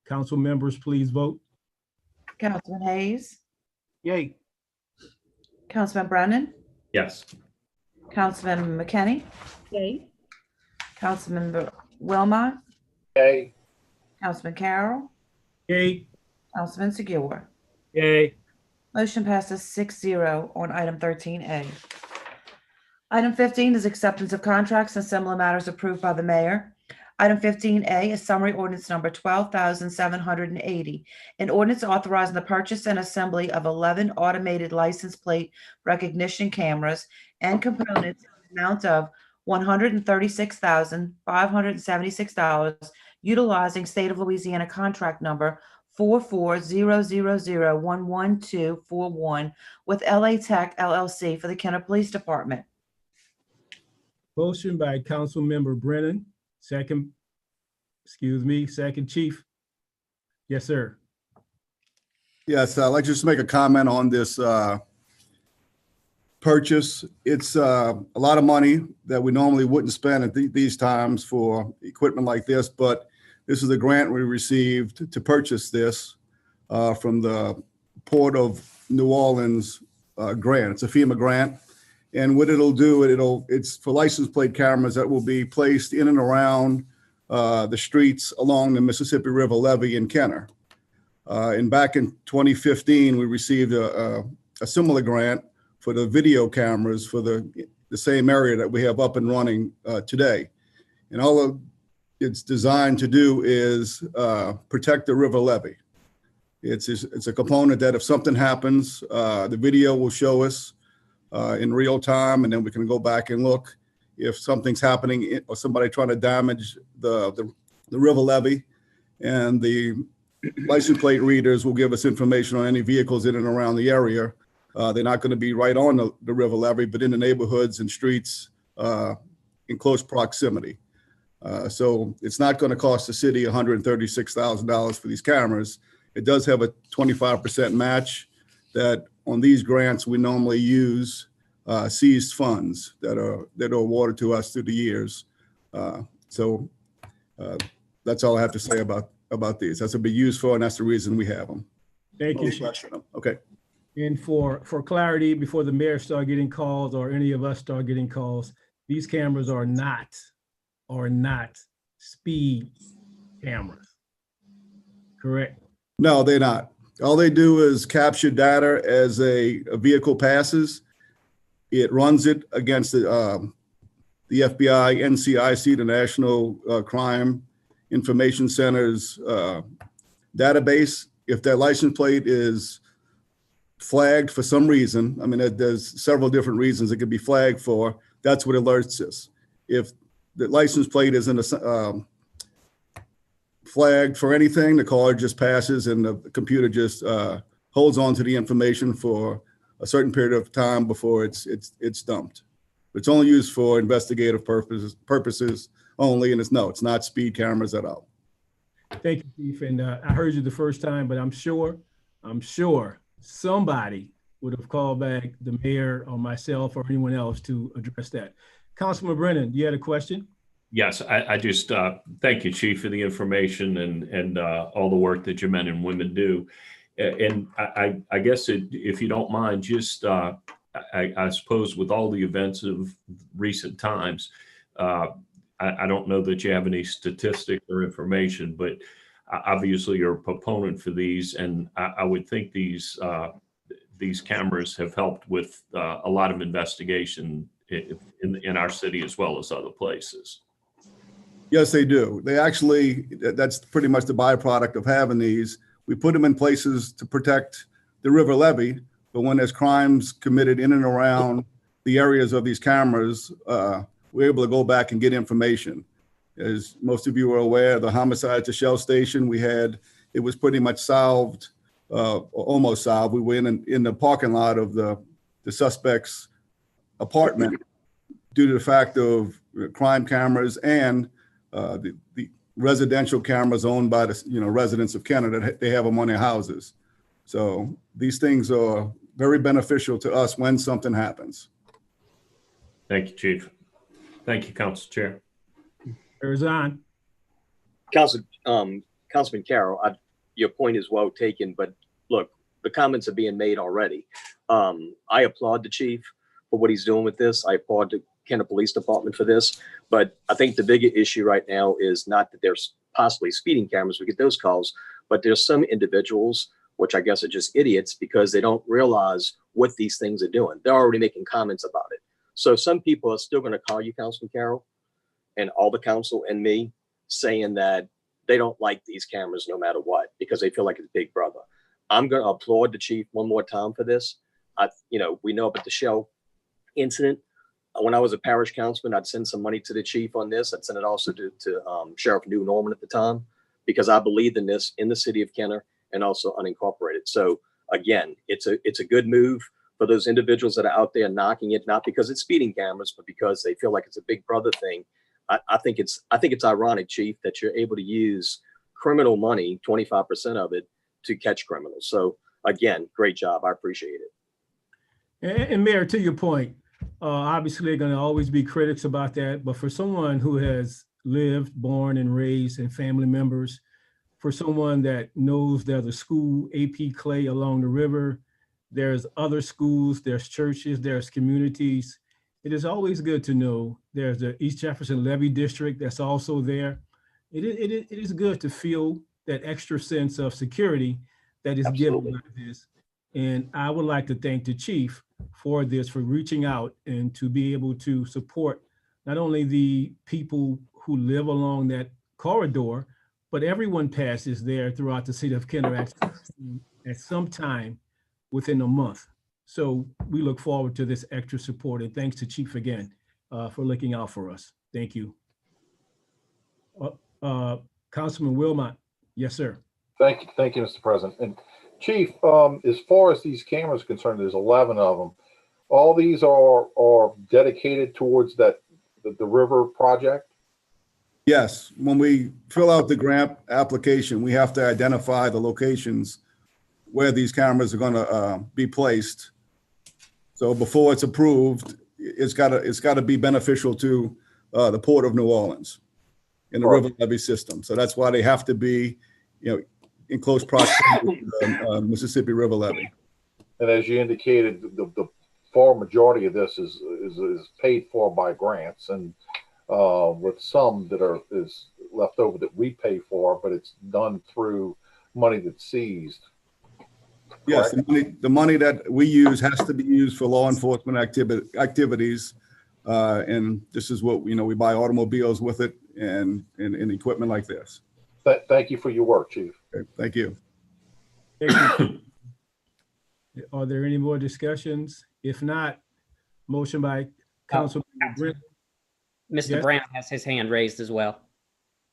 Council members, please vote. Councilman Hayes, Yay. Councilman Brennan, Yes. Councilman McKinney, Yay. Councilman Wilmot, Yay. Councilman Carroll, Yay. Councilman Segura. Yay. Motion passes 6-0 on item 13A. Item 15 is acceptance of contracts and similar matters approved by the mayor. Item 15A is summary ordinance number 12,780. An ordinance authorizing the purchase and assembly of 11 automated license plate recognition cameras and components in the amount of $136,576 utilizing State of Louisiana contract number 4400011241 with LA Tech LLC for the Kenner Police Department. Motion by Councilmember Brennan, second Chief. Yes, sir. Yes, I'd like to just make a comment on this purchase. It's a lot of money that we normally wouldn't spend at these times for equipment like this, but this is a grant we received to purchase this from the Port of New Orleans grant. It's a FEMA grant. And what it'll do, it's for license plate cameras that will be placed in and around the streets along the Mississippi River levee in Kenner. And back in 2015, we received a similar grant for the video cameras for the same area that we have up and running today. And all of it's designed to do is protect the river levee. It's a component that if something happens, the video will show us in real time, and then we can go back and look if something's happening or somebody trying to damage the river levee, and the license plate readers will give us information on any vehicles in and around the area. They're not going to be right on the river levee, but in the neighborhoods and streets in close proximity. So it's not going to cost the city $136,000 for these cameras. It does have a 25% match that on these grants, we normally use seized funds that are awarded to us through the years. So that's all I have to say about these. That's what they're used for, and that's the reason we have them. Thank you. Okay. And for clarity, before the mayor start getting calls or any of us start getting calls, these cameras are not speed cameras. Correct? No, they're not. All they do is capture data as a vehicle passes. It runs it against the FBI, NCIC, the National Crime Information Center's database. If that license plate is flagged for some reason, I mean, there's several different reasons it could be flagged for, that's what alerts us. If the license plate isn't flagged for anything, the caller just passes and the computer just holds on to the information for a certain period of time before it's dumped. It's only used for investigative purposes only, and it's not speed cameras at all. Thank you, Chief. And I heard you the first time, but I'm sure somebody would have called back the mayor or myself or anyone else to address that. Councilman Brennan, you had a question? Yes, I just thank you, Chief, for the information and all the work that your men and women do. And I guess if you don't mind, just I suppose with all the events of recent times, I don't know that you have any statistics or information, but obviously you're a proponent for these, and I would think these cameras have helped with a lot of investigation in our city as well as other places. Yes, they do. They actually, that's pretty much the byproduct of having these. We put them in places to protect the river levee, but when there's crimes committed in and around the areas of these cameras, we're able to go back and get information. As most of you are aware, the homicide at the Shell station, it was pretty much solved, almost solved. We were in the parking lot of the suspect's apartment due to the fact of crime cameras and the residential cameras owned by the residents of Canada. They have them on their houses. So these things are very beneficial to us when something happens. Thank you, Chief. Thank you, Council Chair. Arizona. Councilman Carroll, your point is well taken, but look, the comments are being made already. I applaud the chief for what he's doing with this. I applaud the Kenner Police Department for this, but I think the bigger issue right now is not that there's possibly speeding cameras, we get those calls, but there's some individuals, which I guess are just idiots because they don't realize what these things are doing. They're already making comments about it. So some people are still gonna call you, Councilman Carroll, and all the council and me, saying that they don't like these cameras no matter what, because they feel like it's Big Brother. I'm gonna applaud the chief one more time for this. We know about the Shell incident. When I was a parish councilman, I'd send some money to the chief on this. I'd send it also to Sheriff New Norman at the time, because I believed in this in the city of Kenner and also unincorporated. So again, it's a good move for those individuals that are out there knocking it, not because it's speeding cameras, but because they feel like it's a Big Brother thing. I think it's ironic, Chief, that you're able to use criminal money, 25% of it, to catch criminals. So again, great job. I appreciate it. And Mayor, to your point, obviously there are going to always be critics about that, but for someone who has lived, born and raised and family members, for someone that knows there's a school, AP Clay, along the river, there's other schools, there's churches, there's communities. It is always good to know there's the East Jefferson Levee District that's also there. It is good to feel that extra sense of security that is given by this. And I would like to thank the chief for this, for reaching out and to be able to support not only the people who live along that corridor, but everyone passes there throughout the city of Kenner at some time within a month. So we look forward to this extra support, and thanks to Chief again for looking out for us. Thank you. Councilman Wilmot. Yes, sir. Thank you, Mr. President. And Chief, as far as these cameras are concerned, there's 11 of them. All these are dedicated towards the river project? Yes, when we fill out the grant application, we have to identify the locations where these cameras are going to be placed. So before it's approved, it's got to be beneficial to the Port of New Orleans in the river levee system. So that's why they have to be, in close proximity to the Mississippi River levee. And as you indicated, the far majority of this is paid for by grants, and with some that is left over that we pay for, but it's done through money that's seized. Yes, the money that we use has to be used for law enforcement activities, and this is what we buy automobiles with it and equipment like this. Thank you for your work, Chief. Okay, thank you. Are there any more discussions? If not, motion by Councilman Brent. Mr. Yes? Brown has his hand raised as well.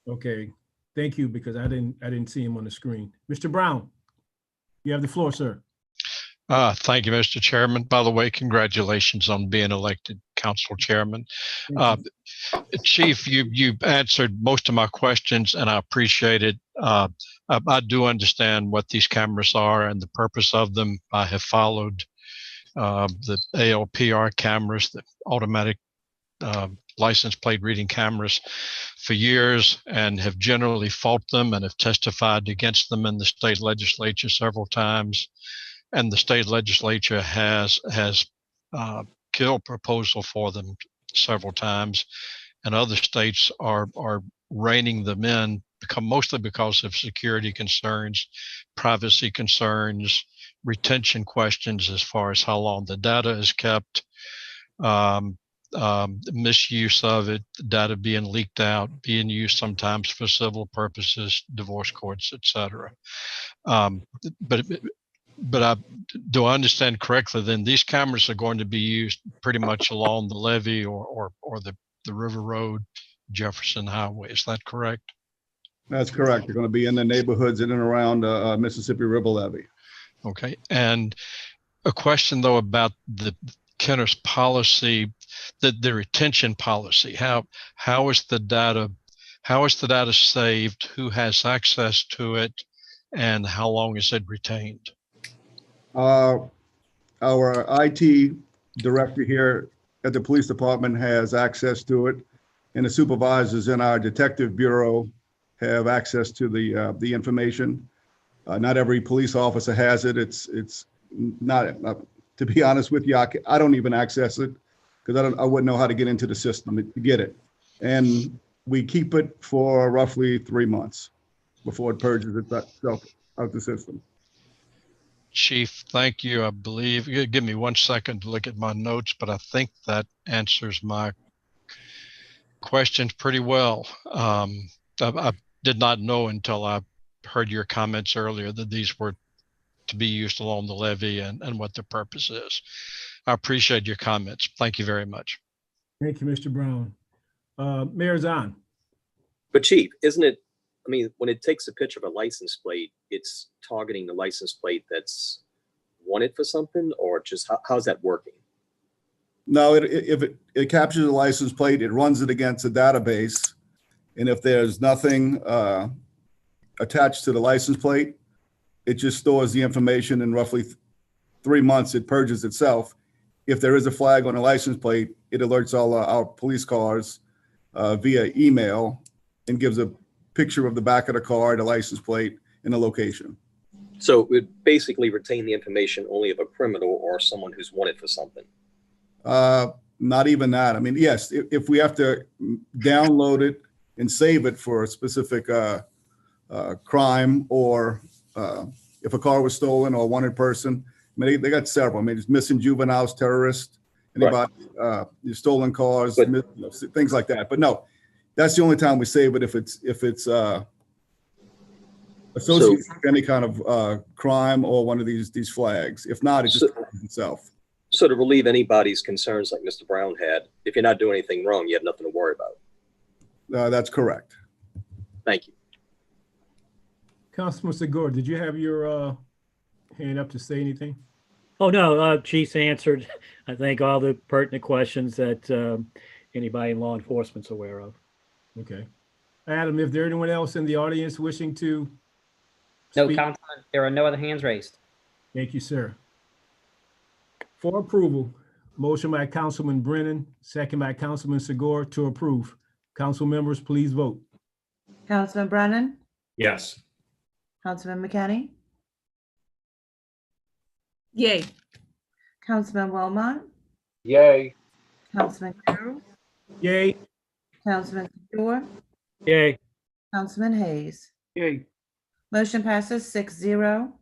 Okay, thank you, because I didn't see him on the screen. Mr. Brown, you have the floor, sir. Thank you, Mr. Chairman. By the way, congratulations on being elected council chairman. Chief, you answered most of my questions, and I appreciate it. I do understand what these cameras are and the purpose of them. I have followed the ALPR cameras, the automatic license plate reading cameras, for years, and have generally fought them and have testified against them in the state legislature several times. And the state legislature has killed proposal for them several times, and other states are reining them in mostly because of security concerns, privacy concerns, retention questions as far as how long the data is kept, misuse of it, data being leaked out, being used sometimes for civil purposes, divorce courts, etc. But do I understand correctly? Then these cameras are going to be used pretty much along the levee or the River Road, Jefferson Highway. Is that correct? That's correct. They're going to be in the neighborhoods in and around Mississippi River Levee. Okay. And a question though about the Kenner's policy, the retention policy. How is the data saved? Who has access to it? And how long is it retained? Our IT director here at the police department has access to it, and the supervisors in our detective bureau have access to the information. Not every police officer has it. It's not, to be honest with you, I don't even access it because I wouldn't know how to get into the system to get it. And we keep it for roughly 3 months before it purges itself out the system. Chief, thank you. I believe, give me 1 second to look at my notes, but I think that answers my questions pretty well. I did not know until I heard your comments earlier that these were to be used along the levee and what the purpose is. I appreciate your comments. Thank you very much. Thank you, Mr. Brown. Mayor Zahn. But Chief, isn't it, I mean, when it takes a picture of a license plate, it's targeting the license plate that's wanted for something, or just how's that working? No, if it captures a license plate, it runs it against a database. And if there's nothing attached to the license plate, it just stores the information. In roughly 3 months, it purges itself. If there is a flag on a license plate, it alerts all our police cars via email and gives a picture of the back of the car, the license plate, and the location. So it would basically retain the information only of a criminal or someone who's wanted for something. Not even that. I mean, yes, if we have to download it and save it for a specific crime, or if a car was stolen or a wanted person, I mean, they got several. I mean, it's missing juveniles, terrorists, anybody, right. Stolen cars, things like that. But no, that's the only time we save it if it's associated with any kind of crime or one of these flags. If not, it just covers itself. So to relieve anybody's concerns like Mr. Brown had, if you're not doing anything wrong, you have nothing to worry about. That's correct. Thank you. Councilman Segura, did you have your hand up to say anything? Oh, no, Chief's answered, I think, all the pertinent questions that anybody in law enforcement's aware of. Okay. Adam, if there's anyone else in the audience wishing to No, speak? Councilman, there are no other hands raised. Thank you, sir. For approval, motion by Councilman Brennan, second by Councilman Segura to approve. Council members, please vote. Councilman Brennan, Yes. Councilman McKinney, Yay. Councilman Wilmot, Yay. Councilman Carroll, Yay. Councilman Stewart, Yay. Councilman Hayes. Yay. Motion passes 6-0.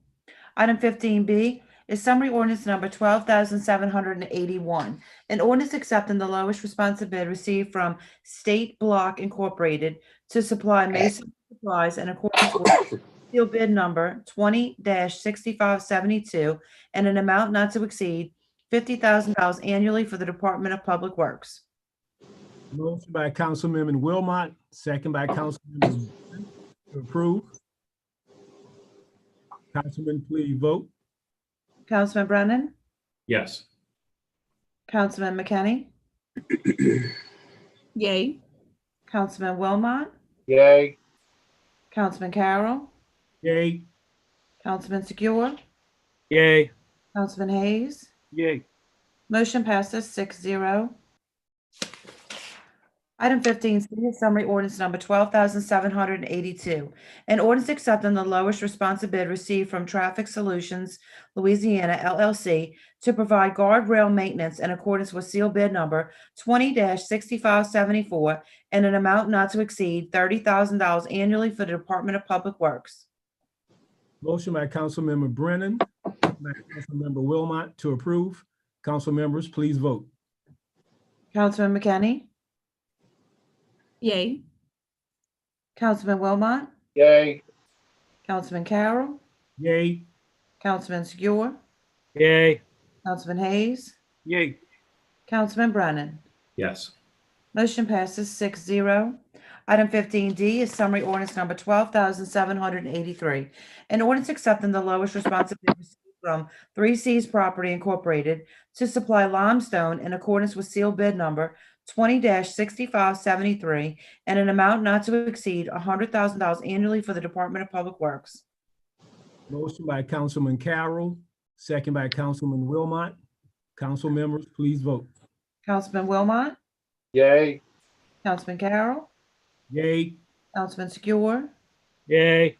Item 15B is summary ordinance number 12,781. An ordinance accepting the lowest responsive bid received from State Block Incorporated to supply mason supplies in accordance with seal bid number 20-6572 and an amount not to exceed $50,000 annually for the Department of Public Works. Motion by Councilman Wilmot, second by Councilman to approve. Councilman, please vote. Councilman Brennan, Yes. Councilman McKinney, Yay. Councilman Wilmot, Yay. Councilman Carroll, Yay. Councilman Segura, Yay. Councilman Hayes. Yay. Motion passes 6-0. Item 15, city summary ordinance number 12,782. An ordinance accepting the lowest responsive bid received from Traffic Solutions Louisiana LLC to provide guardrail maintenance in accordance with seal bid number 20-6574 and an amount not to exceed $30,000 annually for the Department of Public Works. Motion by Councilmember Brennan, by Councilmember Wilmot to approve. Council members, please vote. Councilman McKinney, Yay. Councilman Wilmot, Yay. Councilman Carroll, Yay. Councilman Segura, Yay. Councilman Hayes, Yay. Councilman Brennan. Yes. Motion passes 6-0. Item 15D is summary ordinance number 12,783. An ordinance accepting the lowest responsibility received from 3C's Property Incorporated to supply limestone in accordance with seal bid number 20-6573 and an amount not to exceed $100,000 annually for the Department of Public Works. Motion by Councilman Carroll, second by Councilman Wilmot. Council members, please vote. Councilman Wilmot, Yay. Councilman Carroll, Yay. Councilman Segura, Yay.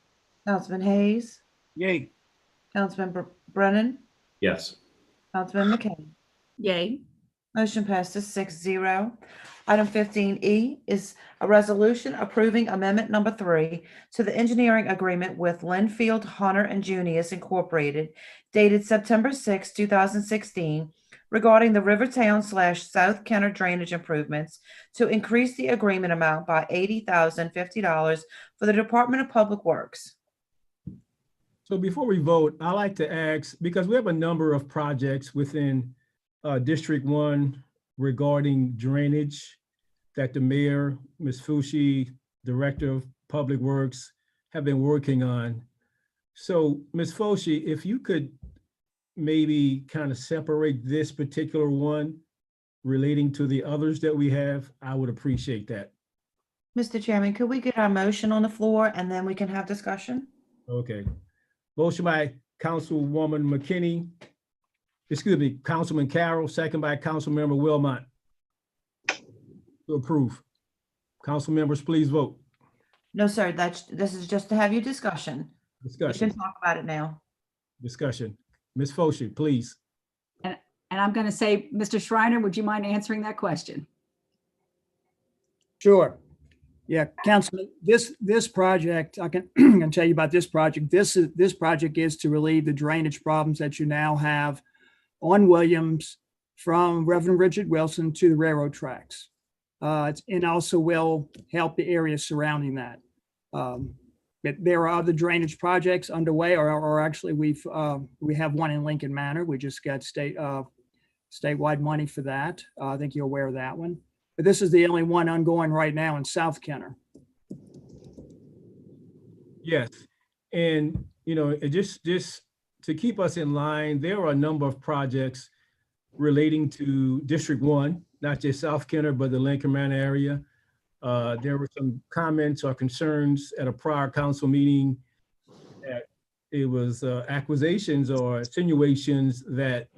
Councilman Hayes, Yay. Councilman Brennan, Yes. Councilman McKinney. Yay. Motion passes 6-0. Item 15E is a resolution approving amendment number 3 to the engineering agreement with Linfield, Hunter and Junius Incorporated dated September 6, 2016 regarding the Rivertown/South Kenner drainage improvements to increase the agreement amount by $80,050 for the Department of Public Works. So before we vote, I'd like to ask, because we have a number of projects within District 1 regarding drainage that the mayor, Ms. Fushi, Director of Public Works, have been working on. So Ms. Fushi, if you could maybe kind of separate this particular one relating to the others that we have, I would appreciate that. Mr. Chairman, could we get our motion on the floor and then we can have discussion? Okay. Motion by Councilwoman McKinney, excuse me, Councilman Carroll, second by Councilmember Wilmot to approve. Council members, please vote. No, sir, this is just to have your discussion. We Discussion, can talk about it now. discussion. Ms. Foshi, please. And I'm going to say, Mr. Schreiner, would you mind answering that question? Sure. Yeah, Councilman, this project, I can tell you about this project. This project is to relieve the drainage problems that you now have on Williams from Reverend Richard Wilson to the railroad tracks. And also will help the area surrounding that. But there are other drainage projects underway, or actually we have one in Lincoln Manor. We just got statewide money for that. I think you're aware of that one. But this is the only one ongoing right now in South Kenner. Yes, and just to keep us in line, there are a number of projects relating to District 1, not just South Kenner, but the Lincoln Manor area. There were some comments or concerns at a prior council meeting that it was accusations or insinuations that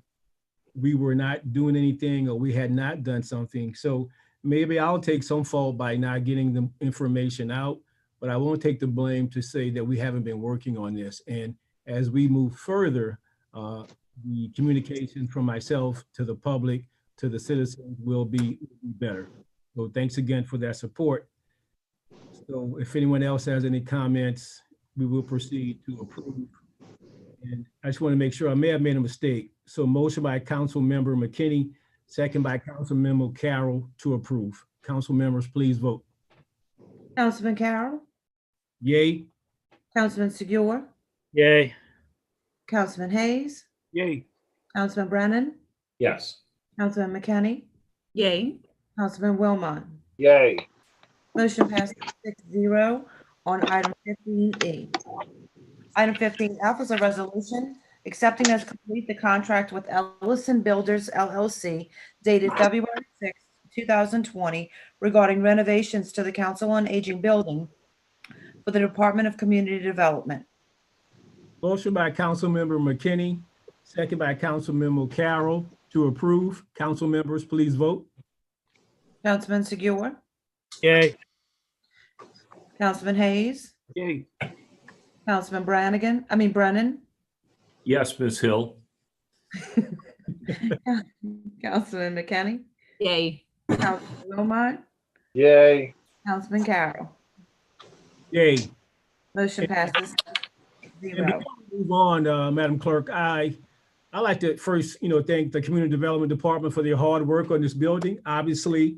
we were not doing anything or we had not done something. So maybe I'll take some fault by not getting the information out, but I won't take the blame to say that we haven't been working on this. And as we move further, the communication from myself to the public, to the citizens will be better. So thanks again for that support. So if anyone else has any comments, we will proceed to approve. And I just want to make sure, I may have made a mistake. So motion by Council Member McKinney, second by Council Member Carroll to approve. Council members, please vote. Councilman Carroll, Yay. Councilman Segura, Yay. Councilman Hayes, Yay. Councilman Brennan, Yes. Councilman McKinney, Yay. Councilman Wilmot. Yay. Motion passes 6-0 on item 15E. Item 15F is a resolution accepting as complete the contract with Ellison Builders LLC dated February 6, 2020 regarding renovations to the Council on Aging building for the Department of Community Development. Motion by Council Member McKinney, second by Council Member Carroll to approve. Council members, please vote. Councilman Segura, Yay. Councilman Hayes, Yay. Councilman Brennan, Yes, Ms. Hill. Councilman McKinney, Yay. Councilman Wilmot, Yay. Councilman Carroll. Yay. Motion passes And 0. before we move on, Madam Clerk, I like to first, thank the Community Development Department for their hard work on this building. Obviously,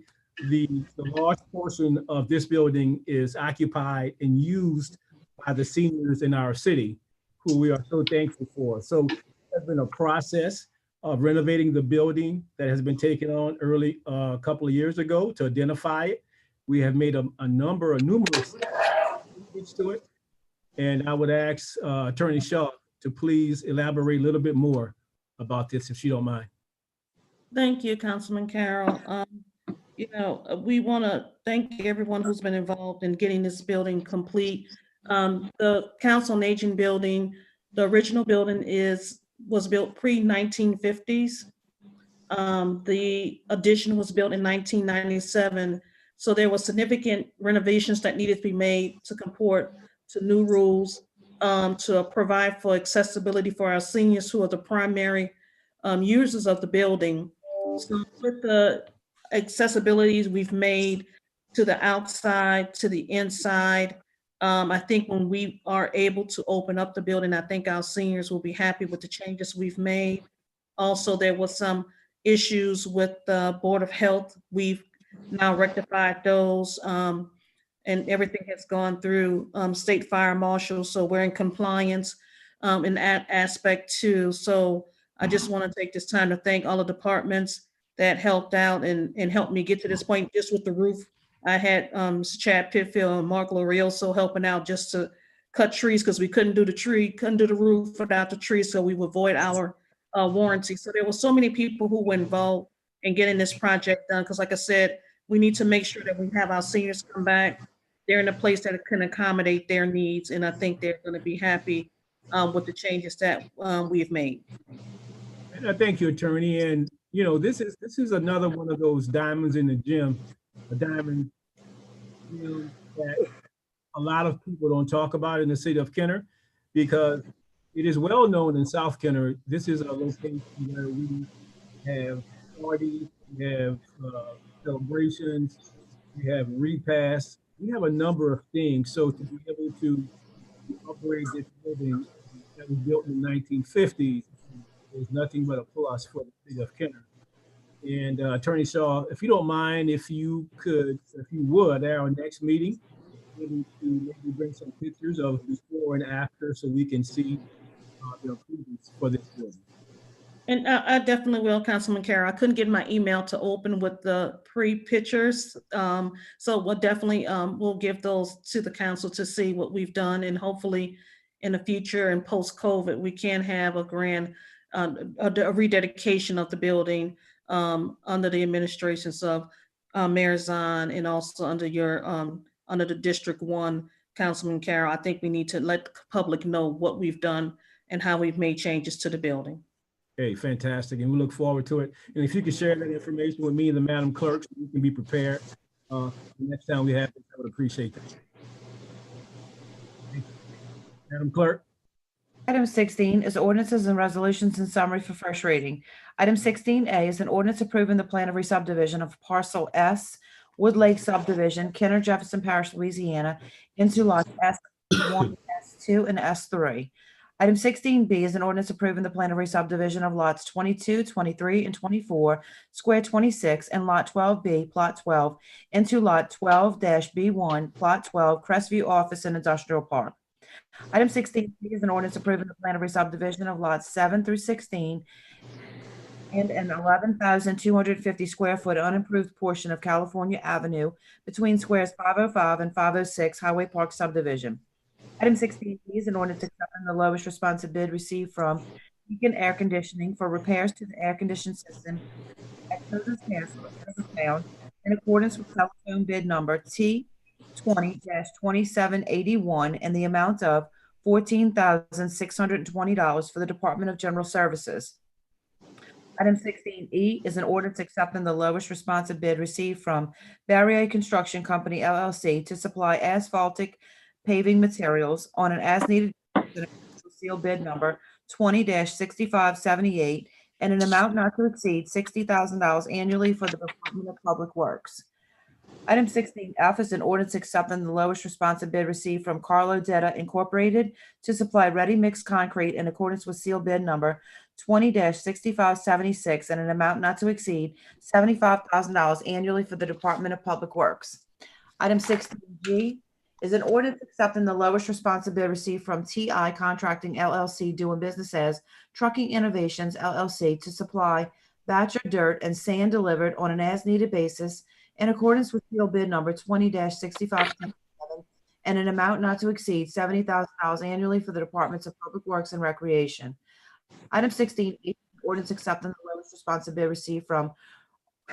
the large portion of this building is occupied and used by the seniors in our city, who we are so thankful for. So there's been a process of renovating the building that has been taken on early a couple of years ago to identify it. We have made numerous changes to it. And I would ask Attorney Shaw to please elaborate a little bit more about this, if she don't mind. Thank you, Councilman Carroll. We want to thank everyone who's been involved in getting this building complete. The Council on Aging building, the original building was built pre-1950s. The addition was built in 1997. So there were significant renovations that needed to be made to comport to new rules, to provide for accessibility for our seniors who are the primary users of the building. So with the accessibilities we've made to the outside, to the inside, I think when we are able to open up the building, I think our seniors will be happy with the changes we've made. Also, there was some issues with the Board of Health. We've now rectified those, and everything has gone through State Fire Marshal. So we're in compliance in that aspect too. So I just want to take this time to thank all the departments that helped out and helped me get to this point. Just with the roof, I had Chad Pitfield and Mark Lorioso helping out just to cut trees because we couldn't do the roof without the trees, so we would void our warranty. So there were so many people who were involved in getting this project done, because like I said, we need to make sure that we have our seniors come back. They're in a place that can accommodate their needs, and I think they're going to be happy with the changes that we've made. And I thank you, Attorney. And this is another one of those diamonds in the gym, a diamond that a lot of people don't talk about in the city of Kenner, because it is well known in South Kenner. This is a location where we have parties, we have celebrations, we have repasts, we have a number of things. So to be able to upgrade this building that was built in the 1950s is nothing but a plus for the city of Kenner. And Attorney Shaw, if you don't mind, if you would, at our next meeting, maybe bring some pictures of before and after so we can see the improvements for this building. And I definitely will, Councilman Carroll. I couldn't get my email to open with the pre-pictures. So we'll definitely, we'll give those to the council to see what we've done. And hopefully in the future and post-COVID, we can have a grand a rededication of the building under the administrations of Mayor Zahn, and also under your under the District 1, Councilman Carroll. I think we need to let the public know what we've done and how we've made changes to the building. Hey, fantastic. And we look forward to it. And if you could share that information with me and the Madam Clerk, so we can be prepared the next time we have it, I would appreciate that. Thank you. Madam Clerk. Item 16 is ordinances and resolutions in summary for first reading. Item 16A is an ordinance approving the plan of re-subdivision of parcel S, Wood Lake subdivision, Kenner, Jefferson Parish, Louisiana, into lots S1, S2, and S3. Item 16B is an ordinance approving the plan of re-subdivision of lots 22, 23, and 24, square 26, and lot 12B, plot 12, into lot 12-B1, plot 12, Crestview Office and Industrial Park. Item 16B is an ordinance approving the plan of re-subdivision of lots 7 through 16 and an 11,250 square foot unimproved portion of California Avenue between squares 505 and 506 Highway Park subdivision. Item 16B is an ordinance accepting the lowest responsive bid received from Beacon Air Conditioning for repairs to the air conditioning system at Children's Castle in accordance with telephone bid number T20-2781 and the amount of $14,620 for the Department of General Services. Item 16E is an ordinance accepting the lowest responsive bid received from Barrier Construction Company LLC to supply asphaltic paving materials on an as-needed seal bid number 20-6578 and an amount not to exceed $60,000 annually for the Department of Public Works. Item 16F is an ordinance accepting the lowest responsive bid received from Carlo Detta Incorporated to supply ready-mix concrete in accordance with seal bid number 20-6576 and an amount not to exceed $75,000 annually for the Department of Public Works. Item 16G is an ordinance accepting the lowest responsive bid received from TI Contracting LLC doing business as Trucking Innovations LLC to supply batch of dirt and sand delivered on an as-needed basis in accordance with seal bid number 20-6577 and an amount not to exceed $70,000 annually for the Departments of Public Works and Recreation. Item 16, ordinance accepting the lowest responsive bid received from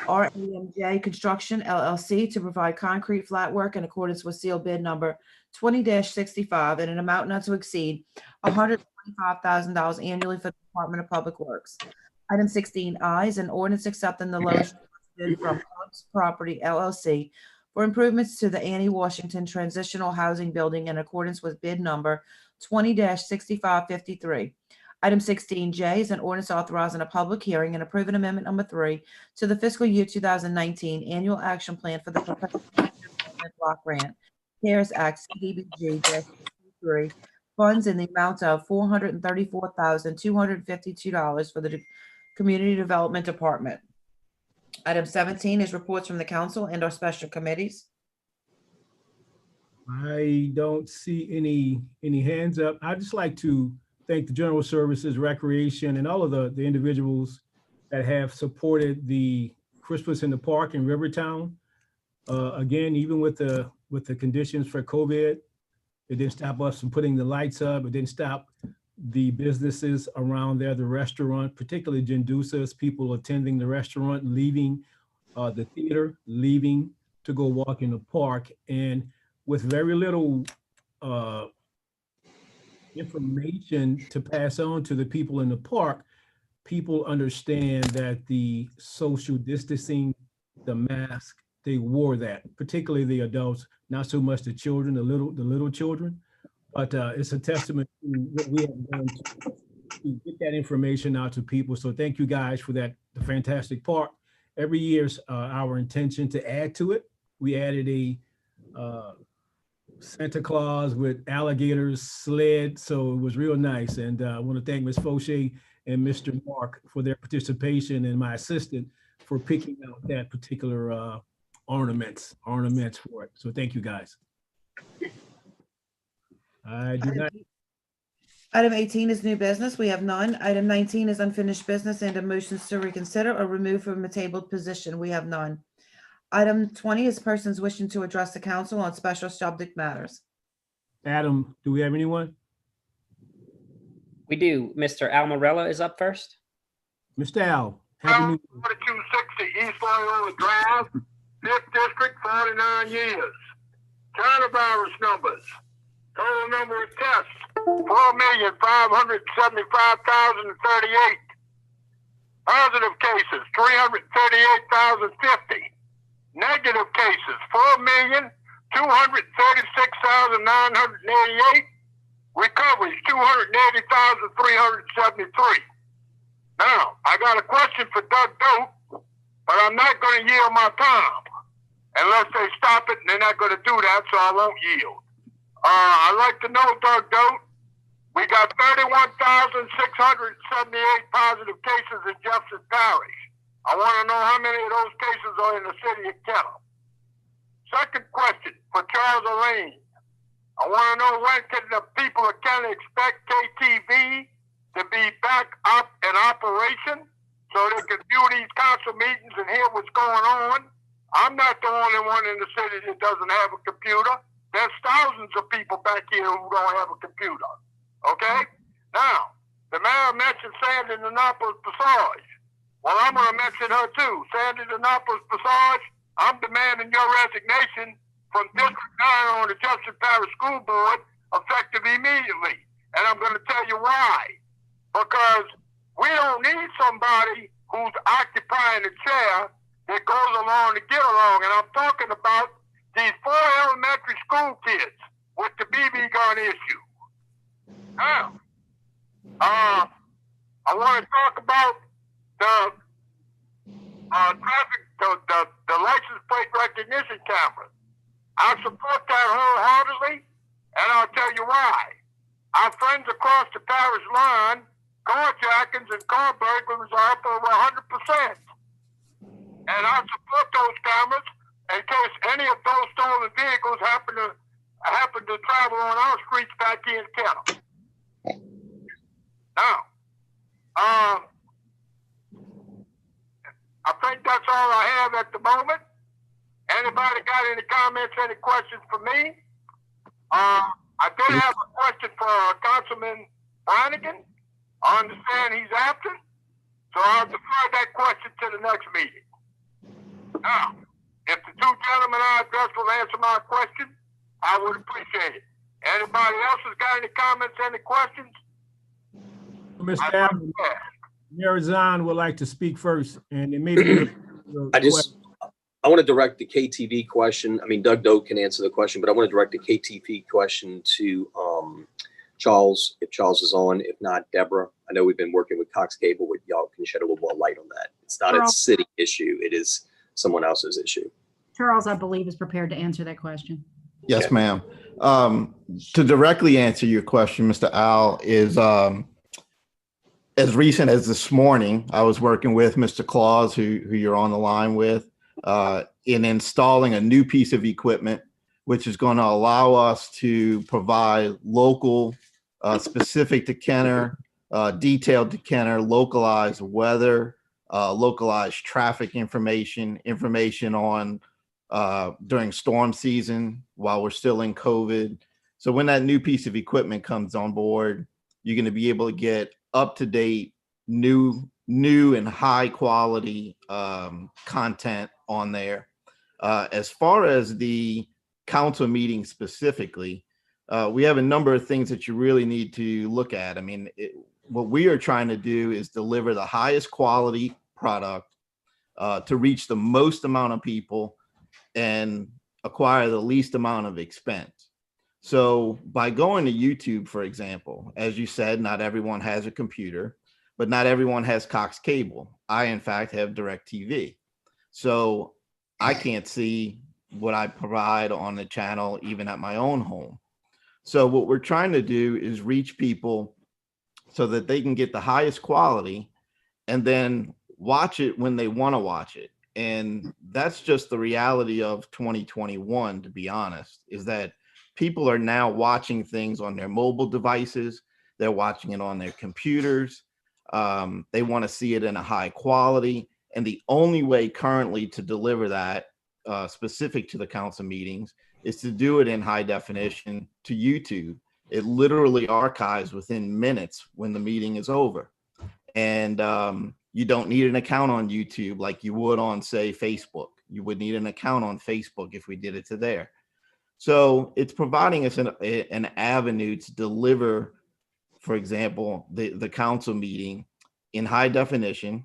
RAMJ Construction LLC to provide concrete flat work in accordance with seal bid number 20-65 and an amount not to exceed $125,000 annually for the Department of Public Works. Item 16I is an ordinance accepting the lowest bid from Clubs Property LLC for improvements to the Annie Washington Transitional Housing Building in accordance with bid number 20-6553. Item 16J is an ordinance authorizing a public hearing and approving amendment number 3 to the fiscal year 2019 annual action plan for the Professional Development Block Grant, CARES Act, CDBG-3, funds in the amount of $434,252 for the Community Development Department. Item 17 is reports from the council and our special committees. I don't see any hands up. I'd just like to thank the General Services, Recreation, and all of the individuals that have supported the Christmas in the Park in Rivertown. Again, even with the conditions for COVID, it didn't stop us from putting the lights up. It didn't stop the businesses around there, the restaurant, particularly Gendusas, people attending the restaurant, leaving the theater, leaving to go walk in the park. And with very little information to pass on to the people in the park, people understand that the social distancing, the mask, they wore that, particularly the adults, not so much the children, the little children. But it's a testament to what we have done to get that information out to people. So thank you guys for that, the fantastic part. Every year's our intention to add to it. We added a Santa Claus with alligators sled, so it was real nice. And I want to thank Ms. Fauché and Mr. Mark for their participation and my assistant for picking out that particular ornaments for it. So thank you guys. I do not. Item 18 is new business. We have none. Item 19 is unfinished business and a motions to reconsider or remove from a tabled position. We have none. Item 20 is persons wishing to address the council on special subject matters. Adam, do we have anyone? We do. Mr. Al Morella is up first. Mr. Al, happy new year. 4260 East Loyola Drive, 5th District, 49 years. Coronavirus numbers. Total number of tests, 4,575,038. Positive cases, 338,050. Negative cases, 4,236,988. Recoveries, 280,373. Now, I got a question for Doug Dope, but I'm not going to yield my time unless they stop it, and they're not going to do that, so I won't yield. I'd like to know, Doug Dope, we got 31,678 positive cases in Jefferson Parish. I want to know how many of those cases are in the city of Kenner. Second question for Charles Elaine. I want to know when can the people of Kenner expect KTV to be back up in operation so they can view these council meetings and hear what's going on. I'm not the only one in the city that doesn't have a computer. There's thousands of people back here who don't have a computer. Okay? Now, the mayor mentioned Sandy Annapolis Passage. Well, I'm going to mention her too. Sandy Annapolis Passage, I'm demanding your resignation from District 9 on the Jefferson Parish School Board effective immediately. And I'm going to tell you why. Because we don't need somebody who's occupying the chair that goes along to get along. And I'm talking about these 4 elementary school kids with the BB gun issue. Now, I want to talk about the traffic, the license plate recognition cameras. I support that wholeheartedly, and I'll tell you why. Our friends across the parish line, carjackings and car burglaries are up over 100%. And I support those cameras in case any of those stolen vehicles happen to travel on our streets back here in Kenner. Now, I think that's all I have at the moment. Anybody got any comments, any questions for me? I did have a question for Councilman Brannigan. I understand he's absent, so I'll defer that question to the next meeting. Now, if the 2 gentlemen I addressed will answer my question, I would appreciate it. Anybody else has got any comments, any questions? Mr. Allen, Mayor Zahn would like to speak first, and it may be. I want to direct the KTV question. I mean, Doug Doe can answer the question, but I want to direct the KTV question to Charles, if Charles is on. If not, Deborah. I know we've been working with Cox Cable. With y'all can shed a little more light on that. It's not a city issue. It is someone else's issue. Charles, I believe, is prepared to answer that question. Yes, ma'am. To directly answer your question, Mr. Al, is as recent as this morning, I was working with Mr. Claus, who you're on the line with, in installing a new piece of equipment, which is going to allow us to provide local, specific to Kenner, detailed to Kenner, localized weather, localized traffic information on during storm season while we're still in COVID. So when that new piece of equipment comes on board, you're going to be able to get up-to-date, new and high quality content on there. As far as the council meeting specifically, we have a number of things that you really need to look at. I mean, what we are trying to do is deliver the highest quality product to reach the most amount of people and acquire the least amount of expense. So by going to YouTube, for example, as you said, not everyone has a computer, but not everyone has Cox Cable. I, in fact, have DirecTV. So I can't see what I provide on the channel, even at my own home. So what we're trying to do is reach people so that they can get the highest quality and then watch it when they want to watch it. And that's just the reality of 2021, to be honest, is that people are now watching things on their mobile devices. They're watching it on their computers. They want to see it in a high quality. And the only way currently to deliver that specific to the council meetings is to do it in high definition to YouTube. It literally archives within minutes when the meeting is over. And you don't need an account on YouTube like you would on, say, Facebook. You would need an account on Facebook if we did it to there. So it's providing us an avenue to deliver, for example, the council meeting in high definition.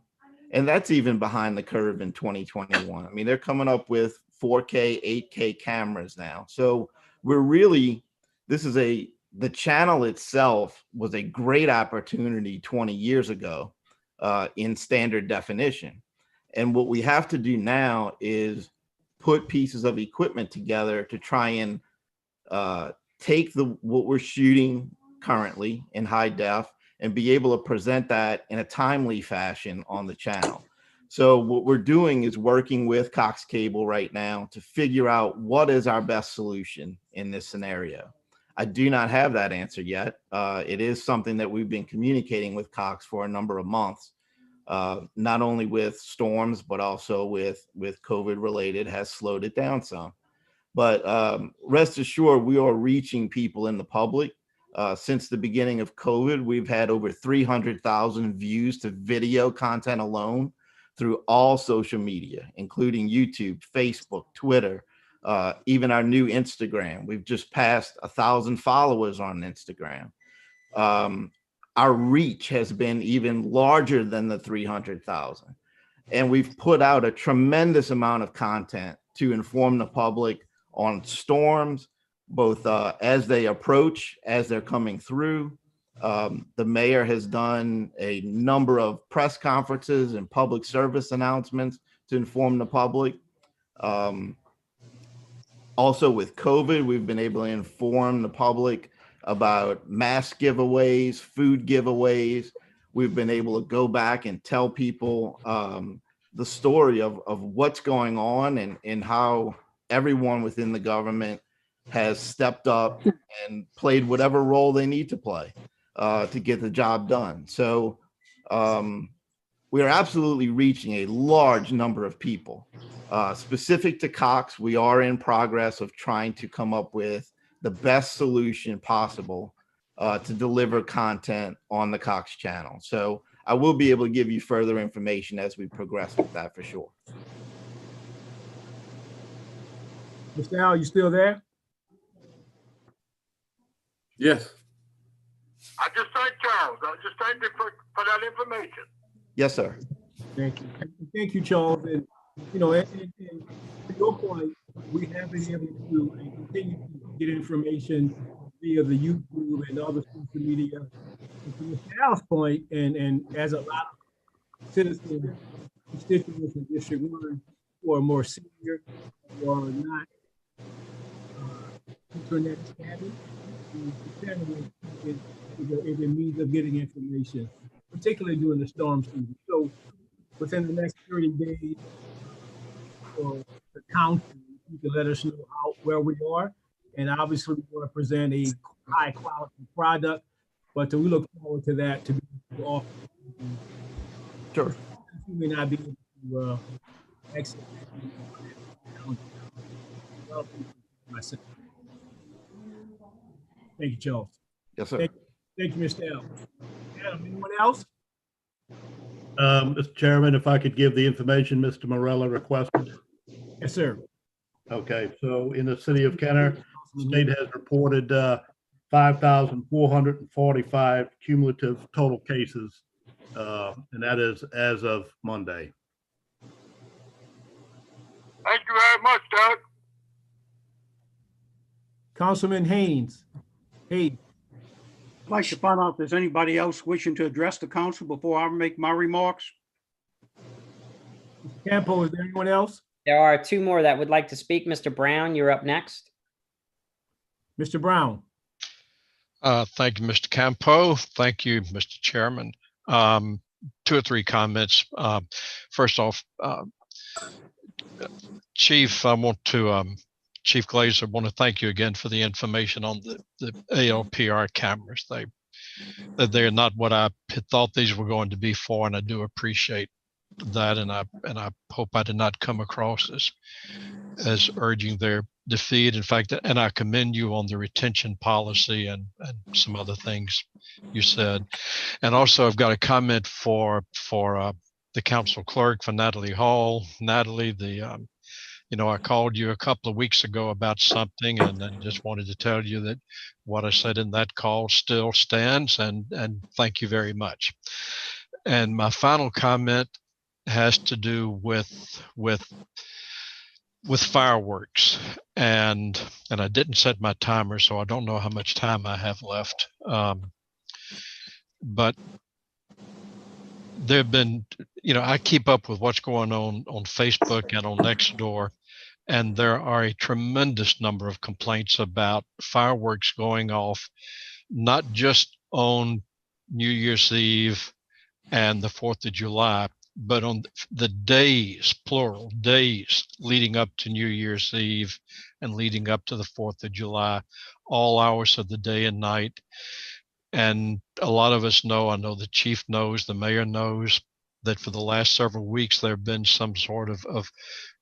And that's even behind the curve in 2021. I mean, they're coming up with 4K, 8K cameras now. So we're really, the channel itself was a great opportunity 20 years ago in standard definition. And what we have to do now is put pieces of equipment together to try and take what we're shooting currently in high def and be able to present that in a timely fashion on the channel. So what we're doing is working with Cox Cable right now to figure out what is our best solution in this scenario. I do not have that answer yet. It is something that we've been communicating with Cox for a number of months, not only with storms, but also with COVID related has slowed it down some. But rest assured, we are reaching people in the public. Since the beginning of COVID, we've had over 300,000 views to video content alone through all social media, including YouTube, Facebook, Twitter, even our new Instagram. We've just passed 1,000 followers on Instagram. Our reach has been even larger than the 300,000. And we've put out a tremendous amount of content to inform the public on storms, both as they approach, as they're coming through. The mayor has done a number of press conferences and public service announcements to inform the public. Also with COVID, we've been able to inform the public about mask giveaways, food giveaways. We've been able to go back and tell people the story of what's going on and how everyone within the government has stepped up and played whatever role they need to play to get the job done. So we are absolutely reaching a large number of people. Specific to Cox, we are in progress of trying to come up with the best solution possible to deliver content on the Cox channel. So I will be able to give you further information as we progress with that for sure. Mr. Al, you still there? Yes. I just thank Charles. I just thank you for that information. Yes, sir. Thank you. Thank you, Charles. And, you know, and to your point, we have been able to and continue to get information via the YouTube and other social media. And to Mr. Al's point, and as a lot of citizens, constituents in District 1 who are more senior or not internet savvy, the channel is a means of getting information, particularly during the storm season. So within the next 30 days, for the council, you can let us know where we are. And obviously we want to present a high quality product, but we look forward to that to be able to offer. Sure. You may not be able to access myself. Thank you, Charles. Yes, sir. Thank you, Mr. L. Adam, anyone else? Mr. Chairman, if I could give the information Mr. Morella requested. Yes, sir. Okay, so in the city of Kenner, the state has reported 5,445 cumulative total cases, and that is as of Monday. Thank you very much, Doug. Councilman Haynes. Hey. I'd like to find out if there's anybody else wishing to address the council before I make my remarks. Mr. Campo, is there anyone else? There are two more that would like to speak. Mr. Brown, you're up next. Mr. Brown. Thank you, Mr. Campo. Thank you, Mr. Chairman. 2 or 3 comments. First off, Chief, I want to Chief Glazer, I want to thank you again for the information on the ALPR cameras. They're not what I had thought these were going to be for, and I do appreciate that. And I hope I did not come across as urging their defeat. In fact, and I commend you on the retention policy and some other things you said. And also, I've got a comment for the council clerk, for Natalie Hall. Natalie, I called you a couple of weeks ago about something, and I just wanted to tell you that what I said in that call still stands, and thank you very much. And my final comment has to do with fireworks, and I didn't set my timer, so I don't know how much time I have left. But there have been, I keep up with what's going on Facebook and on Nextdoor, and there are a tremendous number of complaints about fireworks going off, not just on New Year's Eve and the 4th of July, but on the days, plural, days leading up to New Year's Eve and leading up to the 4th of July, all hours of the day and night. And a lot of us know, I know the chief knows, the mayor knows, that for the last several weeks, there have been some sort of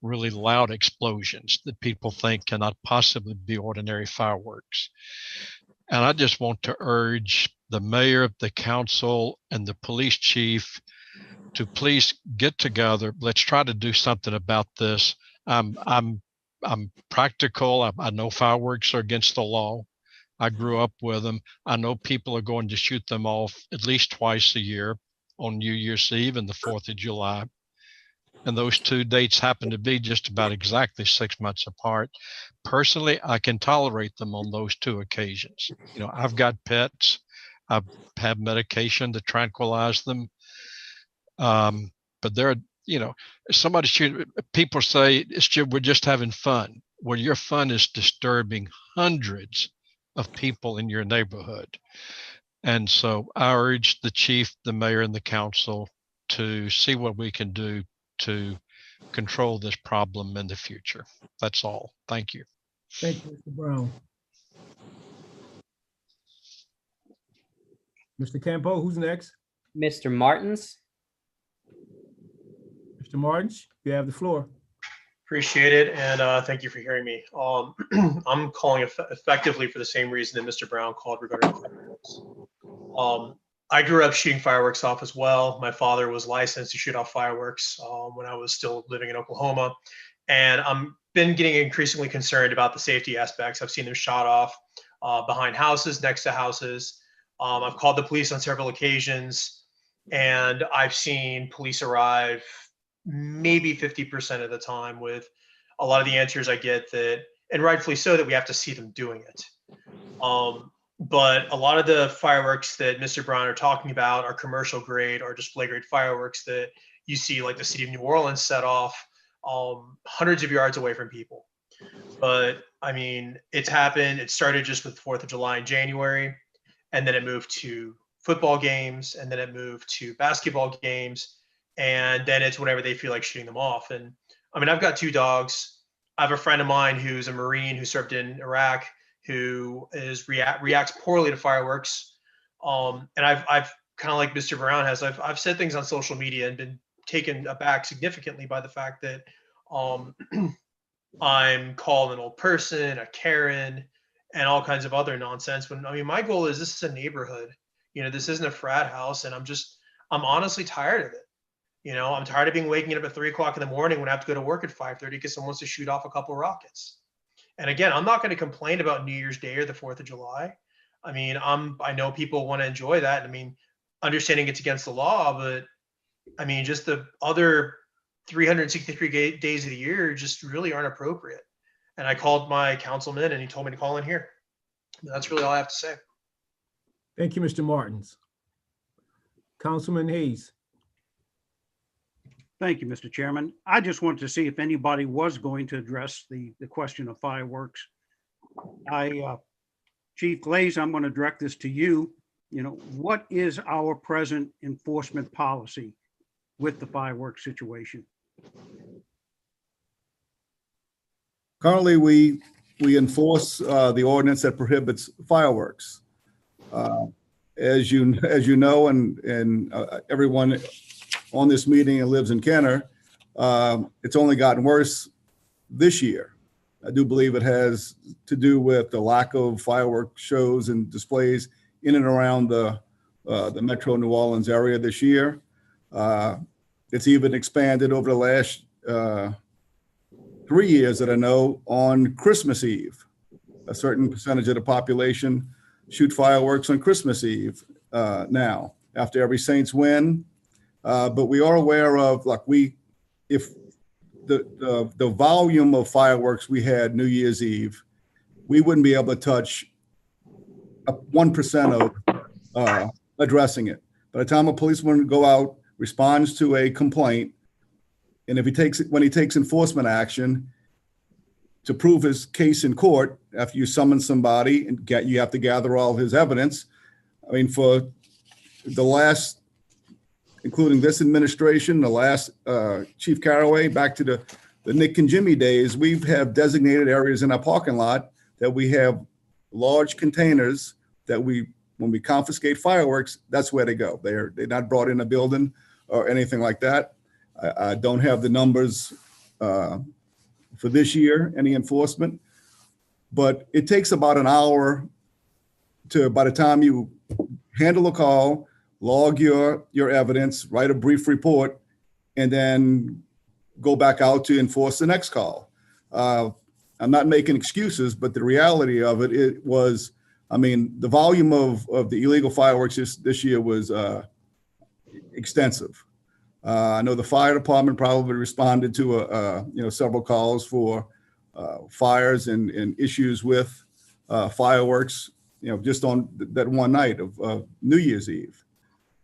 really loud explosions that people think cannot possibly be ordinary fireworks. And I just want to urge the mayor, the council, and the police chief to please get together. Let's try to do something about this. I'm practical. I know fireworks are against the law. I grew up with them. I know people are going to shoot them off at least twice a year on New Year's Eve and the 4th of July. and those two dates happen to be just about exactly 6 months apart. Personally, I can tolerate them on those two occasions. You know, I've got pets. I have medication to tranquilize them. But there, you know, people say we're just having fun. Well, your fun is disturbing hundreds of people in your neighborhood. And so I urge the chief, the mayor, and the council to see what we can do to control this problem in the future. That's all. Thank you. Thank you, Mr. Brown. Mr. Campo, who's next? Mr. Martins. Mr. Martins, you have the floor. Appreciate it, and thank you for hearing me. I'm calling effectively for the same reason that Mr. Brown called regarding fireworks. I grew up shooting fireworks off as well. My father was licensed to shoot off fireworks when I was still living in Oklahoma, and I'm been getting increasingly concerned about the safety aspects. I've seen them shot off behind houses, next to houses. I've called the police on several occasions, and I've seen police arrive maybe 50% of the time with a lot of the answers I get that, and rightfully so, that we have to see them doing it. But a lot of the fireworks that Mr. Brown are talking about are commercial grade or display grade fireworks that you see like the city of New Orleans set off hundreds of yards away from people. But I mean, it's happened. It started just with 4th of July in January, and then it moved to football games, and then it moved to basketball games. And then it's whenever they feel like shooting them off. And I mean, I've got 2 dogs. I have a friend of mine who's a Marine who served in Iraq, who reacts poorly to fireworks. And I've kind of like Mr. Brown has, I've said things on social media and been taken aback significantly by the fact that I'm called an old person, a Karen, and all kinds of other nonsense. When I mean, my goal is, this is a neighborhood. You know, this isn't a frat house, and I'm honestly tired of it. You know, I'm tired of waking up at 3 o'clock in the morning when I have to go to work at 5:30 because someone wants to shoot off a couple rockets. And again, I'm not going to complain about New Year's Day or the 4th of July. I mean, I know people want to enjoy that. I mean, understanding it's against the law, but I mean, just the other 363 days of the year just really aren't appropriate. And I called my councilman and he told me to call in here. That's really all I have to say. Thank you, Mr. Martins. Councilman Hayes. Thank you, Mr. Chairman. I just wanted to see if anybody was going to address the question of fireworks. Chief Glaze, I'm going to direct this to you. You know, what is our present enforcement policy with the fireworks situation? Currently, we enforce the ordinance that prohibits fireworks. As you know, and everyone on this meeting and lives in Kenner, it's only gotten worse this year. I do believe it has to do with the lack of fireworks shows and displays in and around the Metro New Orleans area this year. It's even expanded over the last 3 years that I know on Christmas Eve. A certain percentage of the population shoot fireworks on Christmas Eve now, after every Saints win. But we are aware of, like, if the volume of fireworks we had New Year's Eve, we wouldn't be able to touch 1% of addressing it. By the time a policeman go out, responds to a complaint, and when he takes enforcement action to prove his case in court, after you summon somebody and you have to gather all his evidence. I mean, for the last, including this administration, the last Chief Caraway, back to the Nick and Jimmy days, we have designated areas in our parking lot that we have large containers that when we confiscate fireworks, that's where they go. They're not brought in a building or anything like that. I don't have the numbers for this year, any enforcement, but it takes about an hour by the time you handle a call, log your evidence, write a brief report, and then go back out to enforce the next call. I'm not making excuses, but the reality of it was, I mean, the volume of the illegal fireworks this year was extensive. I know the fire department probably responded to several calls for fires and issues with fireworks, just on that one night of New Year's Eve.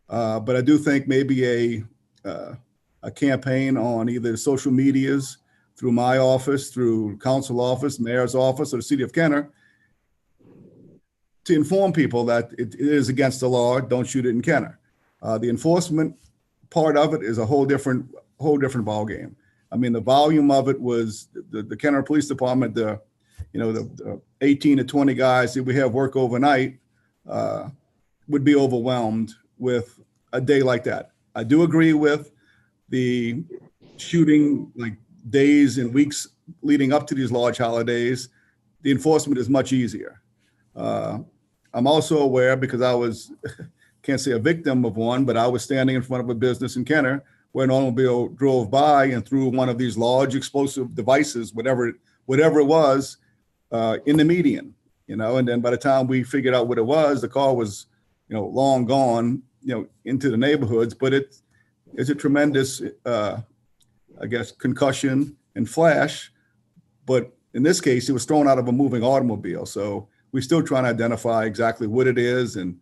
But I do think maybe a campaign on either social medias, through my office, through council office, mayor's office, or the city of Kenner, to inform people that it is against the law. Don't shoot it in Kenner. The enforcement part of it is a whole different ballgame. I mean, the volume of it was the Kenner Police Department, the 18 to 20 guys that we have work overnight would be overwhelmed with a day like that. I do agree with the shooting, like days and weeks leading up to these large holidays. The enforcement is much easier. I'm also aware, because I was, can't say a victim of one, but I was standing in front of a business in Kenner where an automobile drove by and threw one of these large explosive devices, whatever it was, in the median, and then by the time we figured out what it was, the car was, long gone, into the neighborhoods. But it's a tremendous, concussion and flash. But in this case, it was thrown out of a moving automobile. So we're still trying to identify exactly what it is and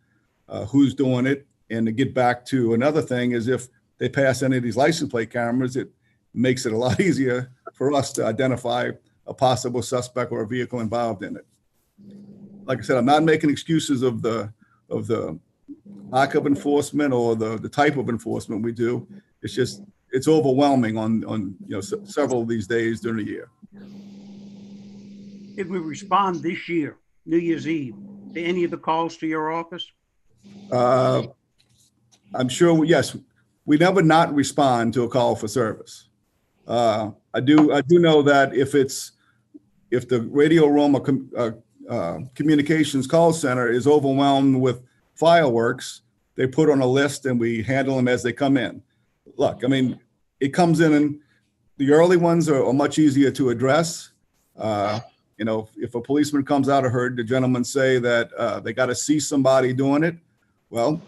who's doing it. And to get back to another thing is, if they pass any of these license plate cameras, it makes it a lot easier for us to identify a possible suspect or a vehicle involved in it. Like I said, I'm not making excuses of the lack of enforcement or the type of enforcement we do. It's just, it's overwhelming on several of these days during the year. Did we respond this year, New Year's Eve, to any of the calls to your office? I'm sure, yes. We never not respond to a call for service. I do know that if the radio room or communications call center is overwhelmed with fireworks, they put on a list and we handle them as they come in. Look, I mean, it comes in, and the early ones are much easier to address. If a policeman comes out, I heard the gentleman say that they got to see somebody doing it. Well,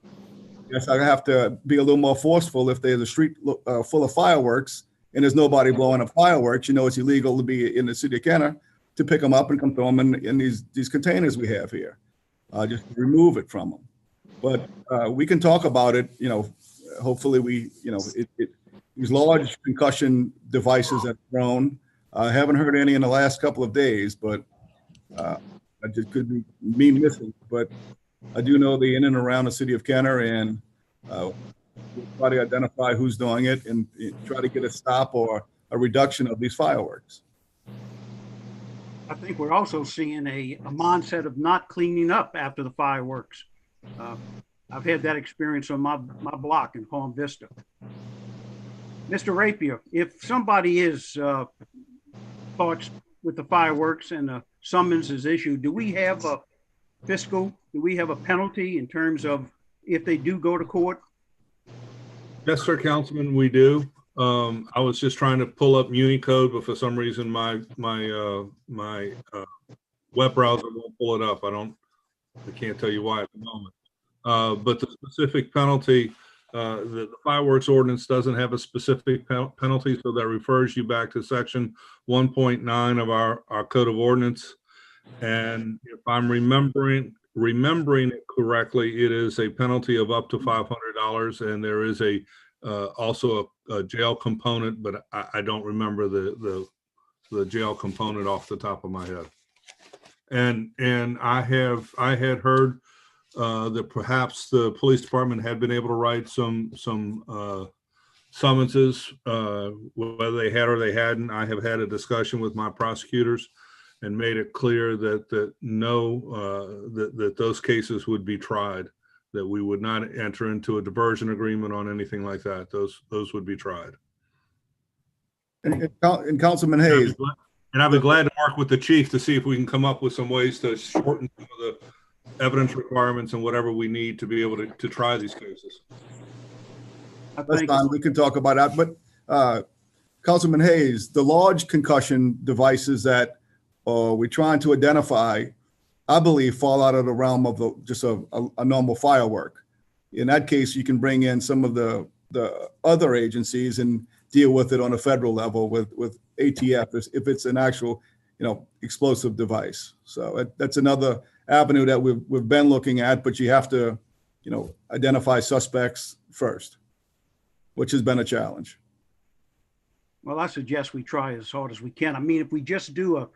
I guess I have to be a little more forceful. If there's a street full of fireworks and there's nobody blowing up fireworks, it's illegal to be in the city of Kenner, to pick them up and come throw them in these containers we have here, just to remove it from them. But we can talk about it. Hopefully these large concussion devices that are thrown. I haven't heard any in the last couple of days, but I just could be me missing. But I do know they're in and around the city of Kenner, and we'll try to identify who's doing it and try to get a stop or a reduction of these fireworks. I think we're also seeing a mindset of not cleaning up after the fireworks. I've had that experience on my block in Palm Vista. Mr. Rapier, if somebody is caught with the fireworks and a summons is issued, do we have a penalty in terms of if they do go to court? Yes, sir, Councilman, we do. I was just trying to pull up Unicode, but for some reason my web browser won't pull it up. I can't tell you why at the moment. But the specific penalty, the fireworks ordinance doesn't have a specific penalty, so that refers you back to section 1.9 of our code of ordinance. And if I'm remembering it correctly, it is a penalty of up to $500, and there is also a jail component, but I don't remember the jail component off the top of my head. And I had heard that perhaps the police department had been able to write some summonses, whether they had or they hadn't. I have had a discussion with my prosecutors and made it clear that that those cases would be tried, that we would not enter into a diversion agreement on anything like that. Those would be tried. And Councilman Hayes. And I'd be glad to work with the chief to see if we can come up with some ways to shorten some of the evidence requirements and whatever we need to be able to try these cases. That's fine. We can talk about that. But Councilman Hayes, the large concussion devices that we're trying to identify, I believe, fall out of the realm of just a normal firework. In that case, you can bring in some of the the other agencies and deal with it on a federal level with ATF if it's an actual, explosive device. So that's another avenue that we've been looking at, but you have to, identify suspects first, which has been a challenge. Well, I suggest we try as hard as we can. I mean, if we just do a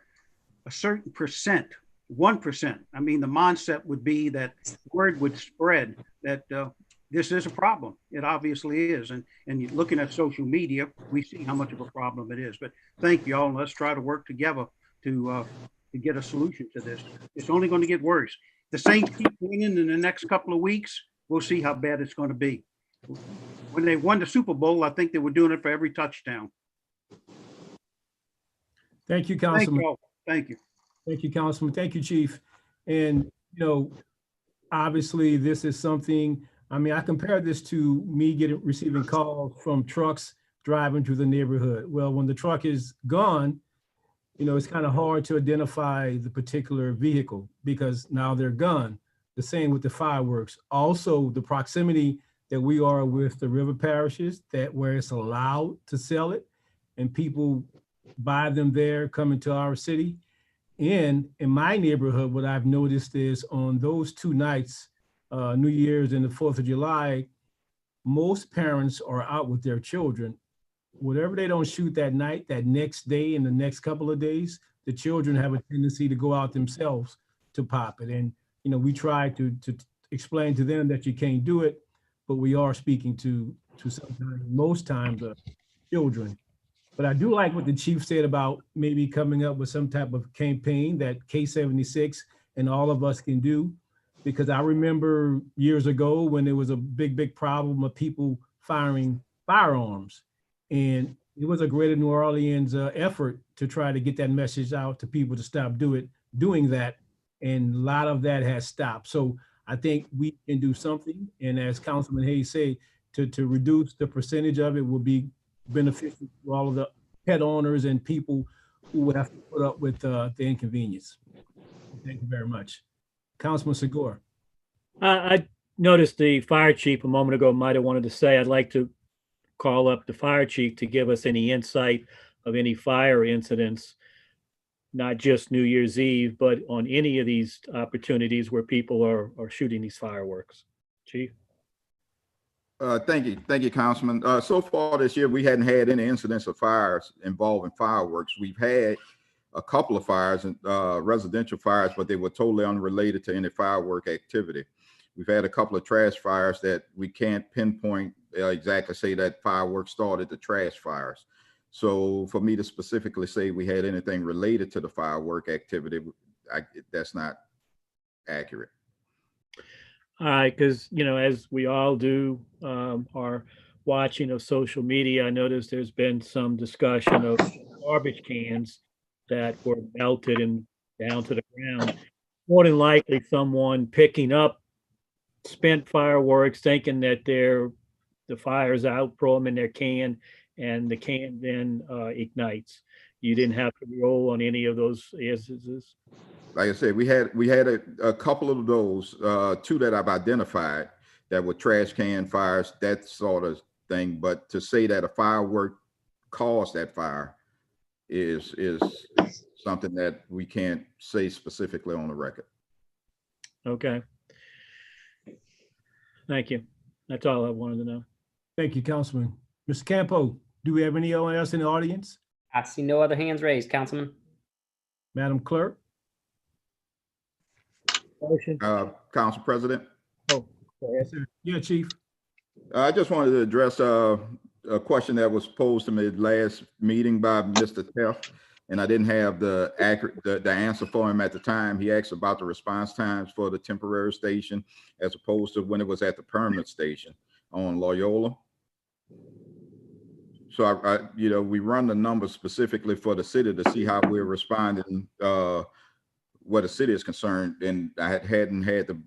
certain percent, 1%, I mean, the mindset would be that word would spread that this is a problem. It obviously is. And looking at social media, we see how much of a problem it is. But thank you all. And let's try to work together to get a solution to this. It's only going to get worse. The Saints keep winning in the next couple of weeks. We'll see how bad it's going to be. When they won the Super Bowl, I think they were doing it for every touchdown. Thank you, Councilman. Thank you. Thank you, Councilman. Thank you, Chief. And, obviously this is something, I compare this to me receiving calls from trucks driving through the neighborhood. Well, when the truck is gone, it's kind of hard to identify the particular vehicle because now they're gone. The same with the fireworks. Also, the proximity that we are with the river parishes, that where it's allowed to sell it and people buy them there coming to our city. And in my neighborhood, what I've noticed is on those 2 nights, New Year's and the 4th of July, most parents are out with their children. Whatever they don't shoot that night, that next day and the next couple of days, the children have a tendency to go out themselves to pop it. And, we try to explain to them that you can't do it, but we are speaking to sometimes, most times, children. But I do like what the chief said about maybe coming up with some type of campaign that K76 and all of us can do. Because I remember years ago when there was a big problem of people firing firearms. And it was a Greater New Orleans effort to try to get that message out to people to stop doing that. And a lot of that has stopped. So I think we can do something. And as Councilman Hayes said, to reduce the percentage of it will be beneficial to all of the pet owners and people who would have to put up with the inconvenience. Thank you very much. Councilman Segura. I noticed the fire chief a moment ago might have wanted to say, I'd like to call up the fire chief to give us any insight of any fire incidents, not just New Year's Eve, but on any of these opportunities where people are shooting these fireworks. Chief? Thank you, Councilman. So far this year, we hadn't had any incidents of fires involving fireworks. We've had a couple of fires, residential fires, but they were totally unrelated to any firework activity. We've had a couple of trash fires that we can't pinpoint exactly say that fireworks started the trash fires. So for me to specifically say we had anything related to the firework activity, that's not accurate. All right, because, as we all do, our watching of social media, I noticed there's been some discussion of garbage cans that were melted and down to the ground. More than likely someone picking up spent fireworks, thinking that the fire's out, throw them in their can, and the can then ignites. You didn't have to roll on any of those instances? Like I said, we had a couple of those, 2 that I've identified that were trash can fires, that sort of thing. But to say that a firework caused that fire is something that we can't say specifically on the record. Okay. Thank you. That's all I wanted to know. Thank you, Councilman. Mr. Campo, do we have anyone else in the audience? I see no other hands raised, Councilman. Madam Clerk? Council President. Oh, yes, sir. Yeah, Chief. I just wanted to address a question that was posed to me last meeting by Mr. Teff, and I didn't have the answer for him at the time. He asked about the response times for the temporary station as opposed to when it was at the permanent station on Loyola. So we run the numbers specifically for the city to see how we're responding where the city is concerned, and I hadn't had the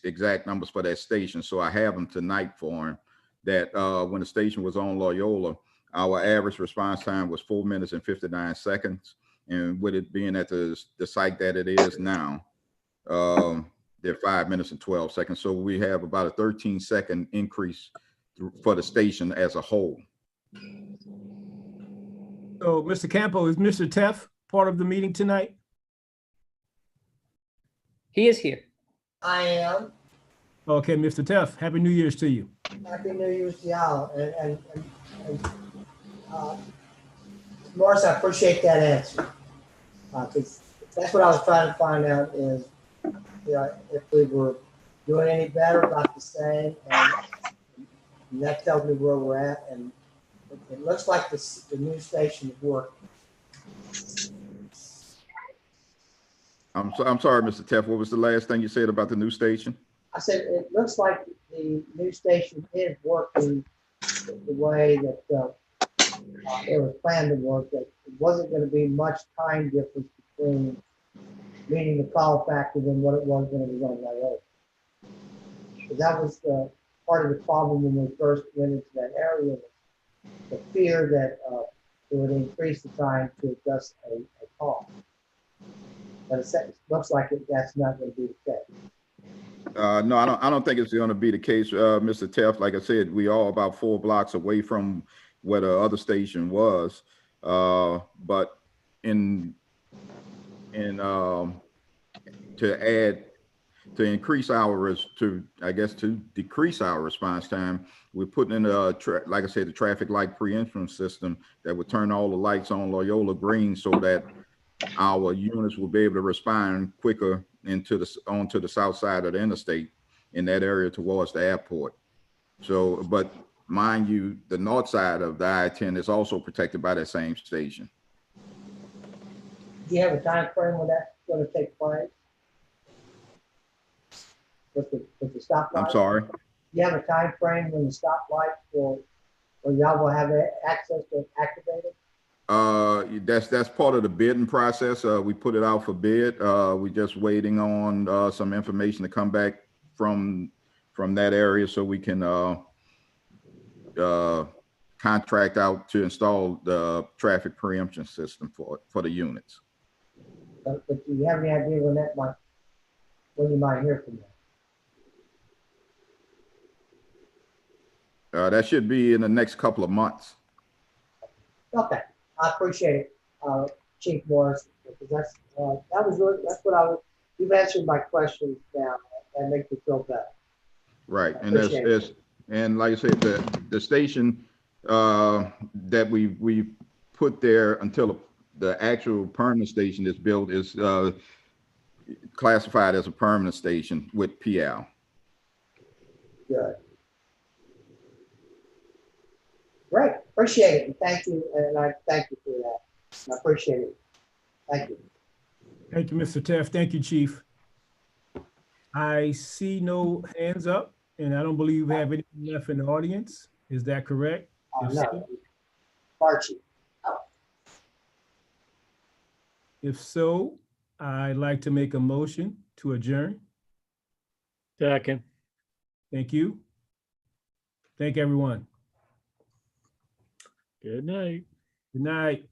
exact numbers for that station, so I have them tonight for him. That when the station was on Loyola, our average response time was 4 minutes and 59 seconds, and with it being at the site that it is now, they're 5 minutes and 12 seconds. So we have about a 13-second increase for the station as a whole. So, Mr. Campo, is Mr. Teff part of the meeting tonight? He is here. I am. Okay, Mr. Teff, Happy New Year's to you. Happy New Year's to y'all. Morris, I appreciate that answer. Because that's what I was trying to find out is, if we were doing any better, about the same, and that tells me where we're at. And it looks like the new station is working. I'm sorry, Mr. Teff, what was the last thing you said about the new station? I said, it looks like the new station is working the way that it was planned to work, that it wasn't going to be much time difference between meeting the call factor than what it was when it was on that road. So that was part of the problem when we first went into that area, the fear that it would increase the time to adjust a call. But it looks like that's not going to be the case. No, I don't think it's going to be the case, Mr. Teff. Like I said, we are about 4 blocks away from where the other station was. But to increase to decrease our response time, we're putting in like I said, the traffic light preemption system that would turn all the lights on Loyola green so that our units will be able to respond quicker onto the south side of the interstate in that area towards the airport. So, but mind you, the north side of the I-10 is also protected by that same station. Do you have a time frame when that's going to take place? With the stoplight? I'm sorry? Do you have a time frame when the stoplight will y'all will have access to activate it? That's part of the bidding process. We put it out for bid. We're just waiting on some information to come back from that area so we can contract out to install the traffic preemption system for the units. But do you have any idea when you might hear from them? That should be in the next couple of months. Okay, I appreciate it, Chief Morris, because that's what you've answered my questions now. That makes me feel better. Right, and like I said, the station that we put there until the actual permanent station is built is classified as a permanent station with PL. Good. Great, appreciate it, and thank you, and I thank you for that. I appreciate it. Thank you. Thank you, Mr. Teff. Thank you, Chief. I see no hands up, and I don't believe we have anyone left in the audience. Is that correct? No, Archie. If so, I'd like to make a motion to adjourn. Second. Thank you. Thank everyone. Good night. Good night.